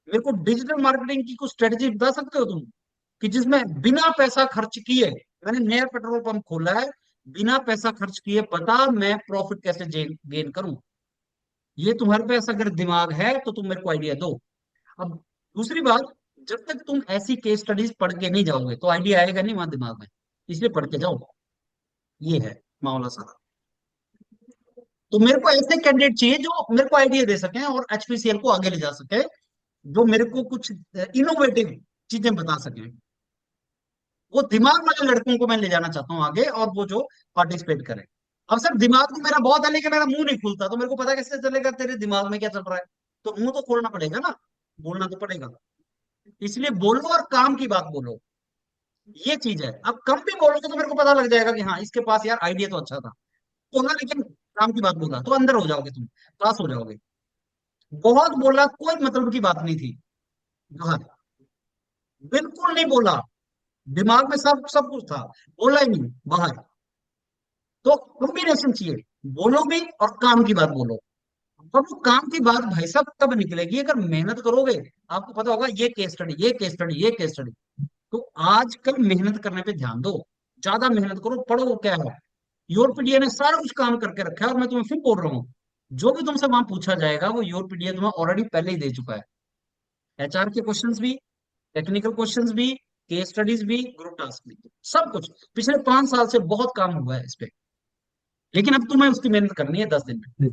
मेरे को डिजिटल मार्केटिंग की कुछ स्ट्रेटेजी बता सकते हो तुम, कि जिसमें बिना पैसा खर्च किए, मैंने नया पेट्रोल पंप खोला है, बिना पैसा खर्च किए बता मैं प्रॉफिट कैसे गेन करूं। ये तुम्हारे पास अगर दिमाग है तो तुम मेरे को आइडिया दो। अब दूसरी बात, जब तक तुम ऐसी केस स्टडीज पढ़ के नहीं जाओगे तो आइडिया आएगा नहीं वहां दिमाग में, इसलिए पढ़ के जाओ। ये है मामला सारा। तो मेरे को ऐसे कैंडिडेट चाहिए जो मेरे को आइडिया दे सके और एचपीसीएल को आगे ले जा सके, जो मेरे को कुछ इनोवेटिव चीजें बता सके। वो दिमाग वाले लड़कों को मैं ले जाना चाहता हूँ आगे, और वो जो पार्टिसिपेट करें। अब सर दिमाग तो मेरा बहुत है, लेकिन मेरा मुंह नहीं खुलता, तो मेरे को पता कैसे चलेगा तेरे दिमाग में क्या चल रहा है? तो मुंह तो खोलना पड़ेगा ना, बोलना तो पड़ेगा। इसलिए बोलो और काम की बात बोलो, ये चीज है। अब कम भी बोलोगे तो मेरे को पता लग जाएगा कि हाँ इसके पास यार आइडिया तो अच्छा था, बोला लेकिन काम की बात बोला, तो अंदर हो जाओगे तुम, पास हो जाओगे। बहुत बोला कोई मतलब की बात नहीं थी, बाहर। बिल्कुल नहीं बोला, दिमाग में सब सब कुछ था, बोला ही नहीं, बाहर। तो कॉम्बिनेशन चाहिए, बोलो भी और काम की बात बोलो। अब वो काम की बात भाई साहब तब निकलेगी अगर मेहनत करोगे। आपको पता होगा ये केस स्टडी, ये केस स्टडी, ये केस स्टडी। तो आजकल मेहनत करने पे ध्यान दो, ज्यादा मेहनत करो, पढ़ो। क्या है, यूरोपीडिया ने सारा कुछ काम करके रखा है, और मैं तुम्हें फिर बोल रहा हूँ, जो भी तुमसे वहां पूछा जाएगा वो यूरोपीडिया तुम्हें ऑलरेडी पहले ही दे चुका है। एचआर के क्वेश्चंस भी, टेक्निकल क्वेश्चंस भी, केस स्टडीज भी, ग्रुप टास्क भी, सब कुछ। पिछले 5 साल से बहुत काम हुआ है इस पे, लेकिन अब तुम्हें उसकी मेहनत करनी है 10 दिन में।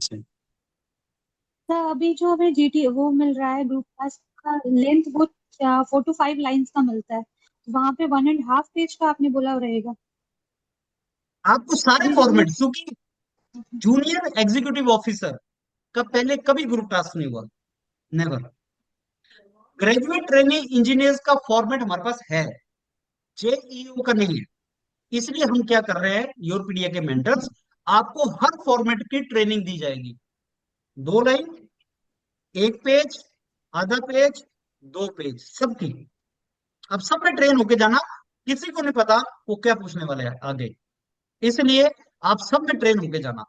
सर अभी जो हमें जीटी वो मिल रहा है ग्रुप टास्क का लेंथ वो 4 to 5 लाइंस का मिलता है, वहां पे 1.5 पेज का आपने बोला रहेगा। आपको सारे अभी जो हमें फॉर्मेट, क्योंकि जूनियर एग्जीक्यूटिव ऑफिसर का पहले कभी ग्रुप टास्क नहीं हुआ, नेवर। ग्रेजुएट ट्रेनिंग इंजीनियर्स का फॉर्मेट हमारे पास है, जेईओ का नहीं है। इसलिए हम क्या कर रहे हैं, यूरोपीडिया के मेंटर्स, आपको हर फॉर्मेट की ट्रेनिंग दी जाएगी। 2 लाइन, 1 पेज, आधा पेज, 2 पेज, सबकी। अब सब में ट्रेन होके जाना, किसी को नहीं पता वो क्या पूछने वाले हैं आगे, इसलिए आप सब में ट्रेन होके जाना।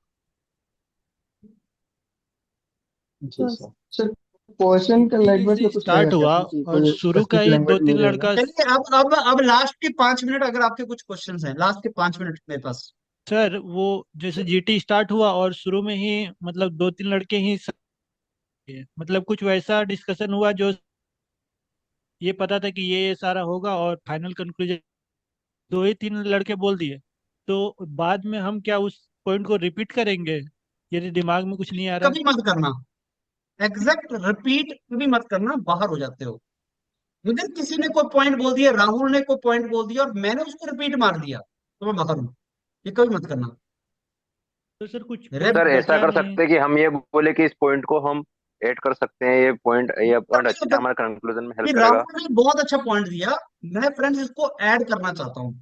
जी सर। सर क्वेश्चन का लैंग्वेज में कुछ स्टार्ट रहेगा हुआ क्या, और कोई शुरू का स्पेसिफिक ही लैंग्वेज नहीं 2-3 रहेगा? लड़का। चलिए अब लास्ट के 5 मिनट, अगर आपके कुछ क्वेश्चंस हैं, लास्ट के 5 मिनट मेरे पास। सर वो जैसे जीटी स्टार्ट हुआ और शुरू में ही मतलब 2-3 लड़के ही मतलब कुछ वैसा डिस्कशन हुआ जो ये पता था कि ये सारा होगा, और फाइनल कंक्लूजन 2 ही 3 लड़के बोल दिए। तो बाद में हम क्या उस पॉइंट को रिपीट करेंगे यदि दिमाग में कुछ नहीं आ रहा है? कभी मत करना, एग्जैक्ट रिपीट कभी मत करना, बाहर हो जाते हो। अगर किसी ने कोई पॉइंट बोल दिया, राहुल ने कोई पॉइंट बोल दिया और मैंने उसको रिपीट मार दिया, तो मैं बाहर हूं। ये कभी मत करना। तो सर कुछ रे पॉइंट सर ऐसा बचा कर नहीं। सकते हैं कि हम ये बोले कि इस पॉइंट को हम ऐड कर सकते हैं, ये पॉइंट नहीं अच्छा होता हमारे कंक्लूजन में कि हेल्प करेगा। राहुल ने बहुत अच्छा पॉइंट दिया, मैं फ्रेंड्स इसको ऐड करना चाहता हूँ,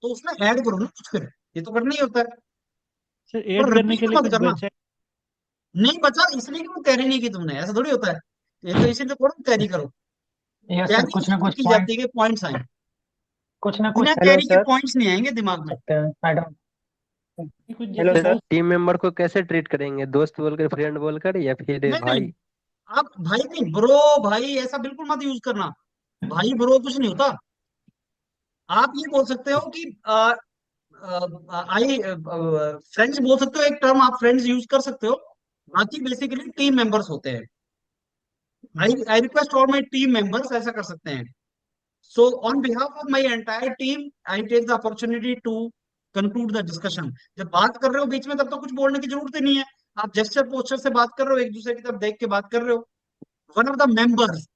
तो उसमें ऐड करो ना कुछ, फिर ये तो करना ही होता है। सर पर ऐड करने के रिपीट लिए मत कुछ करना। बचा? नहीं बचा इसलिए कि वो कैरी नहीं की तुमने, ऐसा थोड़ी होता है। ये तो इसीलिए थोड़ा कैरी करो। यस सर, कैरी कुछ ना इसलिए कुछ की पॉइंट, जाती है कि पॉइंट्स आए, कुछ ना बिना कुछ हेलो कैरी के सर। पॉइंट्स नहीं आएंगे दिमाग में। सकते हैं मैडम। कुछ हेलो जैसे सर। बहुत टीम मेंबर को कैसे ट्रीट करेंगे, दोस्त बोलकर, फ्रेंड बोलकर, या फिर नहीं नहीं, भाई? आप भाई नहीं, ब्रो भाई ऐसा बिल्कुल मत यूज करना। भाई ब्रो कुछ नहीं होता। आप ये बोल सकते हो कि आई फ्रेंड्स बोल सकते हो, एक टर्म आप फ्रेंड्स यूज कर सकते हो। बाकी बेसिकली टीम मेंबर्स होते हैं। I request all my team members, ऐसा कर सकते हैं। So on behalf of my entire team, I take the opportunity to conclude the discussion. जब बात कर रहे हो बीच में, तब तो कुछ बोलने की जरूरत ही नहीं है। आप जेस्चर पोस्चर से बात कर रहे हो, एक दूसरे की तरफ देख के बात कर रहे हो। वन ऑफ द मेंबर्स,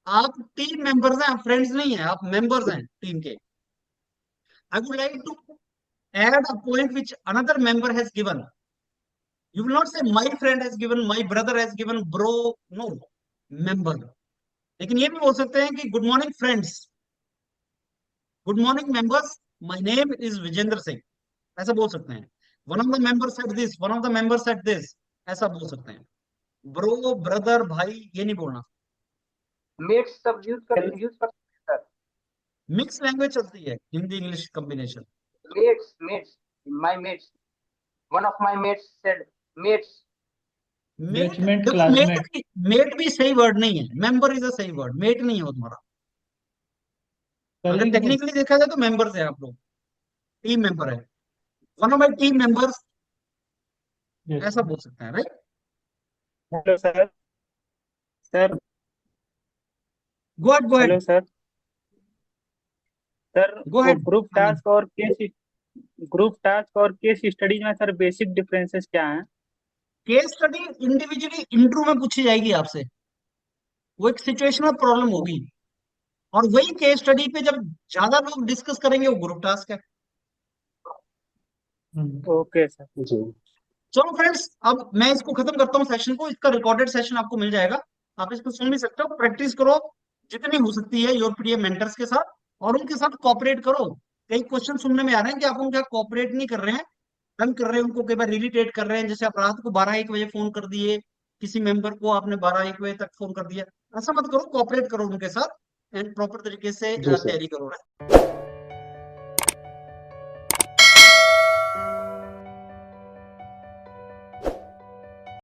आप टीम मेंबर्स हैं, आप फ्रेंड्स नहीं है, आप मेंबर्स हैं टीम के। I would like to add a point which another member has given. You will not say my friend has given, my brother has given, bro. No, member. लेकिन ये भी बोल सकते हैं कि good morning friends, good morning members, my name is Vijendra Singh, ऐसा बोल सकते हैं। One of the members said this, one of the members said this, ऐसा बोल सकते हैं। ब्रो, ब्रदर, भाई ये नहीं बोलना। मेट्स सब यूज कर सकते हैं मिक्स लैंग्वेज चलती है, Hindi English combination. Sir. Mates my mates, one of my mates said mates. Mate, batchmate, देखो क्लासमेट। मेट भी सही वर्ड नहीं है, मेंबर इज अ सही वर्ड, मेट नहीं है वो तुम्हारा। अगर कलीग बोल। टेक्निकली देखा जाए तो मेंबर्स है, आप लोग टीम मेंबर है। One of my team members, ऐसा बोल सकते हैं, right? Hello sir. Sir go ahead, go hello ahead, sir. Sir go ahead. Group task और केस स्टडीज में सर बेसिक डिफरेंसेस क्या हैं? केस स्टडी इंडिविजुअली इंटरव्यू में पूछी जाएगी आपसे, वो एक सिचुएशनल प्रॉब्लम होगी, और वही केस स्टडी पे जब ज्यादा लोग डिस्कस करेंगे वो ग्रुप टास्क है। Okay sir. जी चलो फ्रेंड्स, अब मैं इसको खत्म करता हूँ सेशन को। इसका रिकॉर्डेड सेशन आपको मिल जाएगा, आप इसको सुन भी सकते हो। प्रैक्टिस करो जितनी हो सकती है योर पीडीएफ मेंटर्स के साथ, और उनके साथ कोऑपरेट करो। कई क्वेश्चन सुनने में आ रहे हैं कि आप उनके साथ कोऑपरेट नहीं कर रहे हैं, तंग कर रहे हैं उनको, कई बार इरिटेट कर रहे हैं। जैसे आप रात को 12-1 बजे फोन कर दिए किसी मेंबर को, आपने 12-1 बजे तक फोन कर दिया। ऐसा मत करो, कोऑपरेट करो उनके साथ एंड प्रॉपर तरीके से जी सर। तैयारी करो।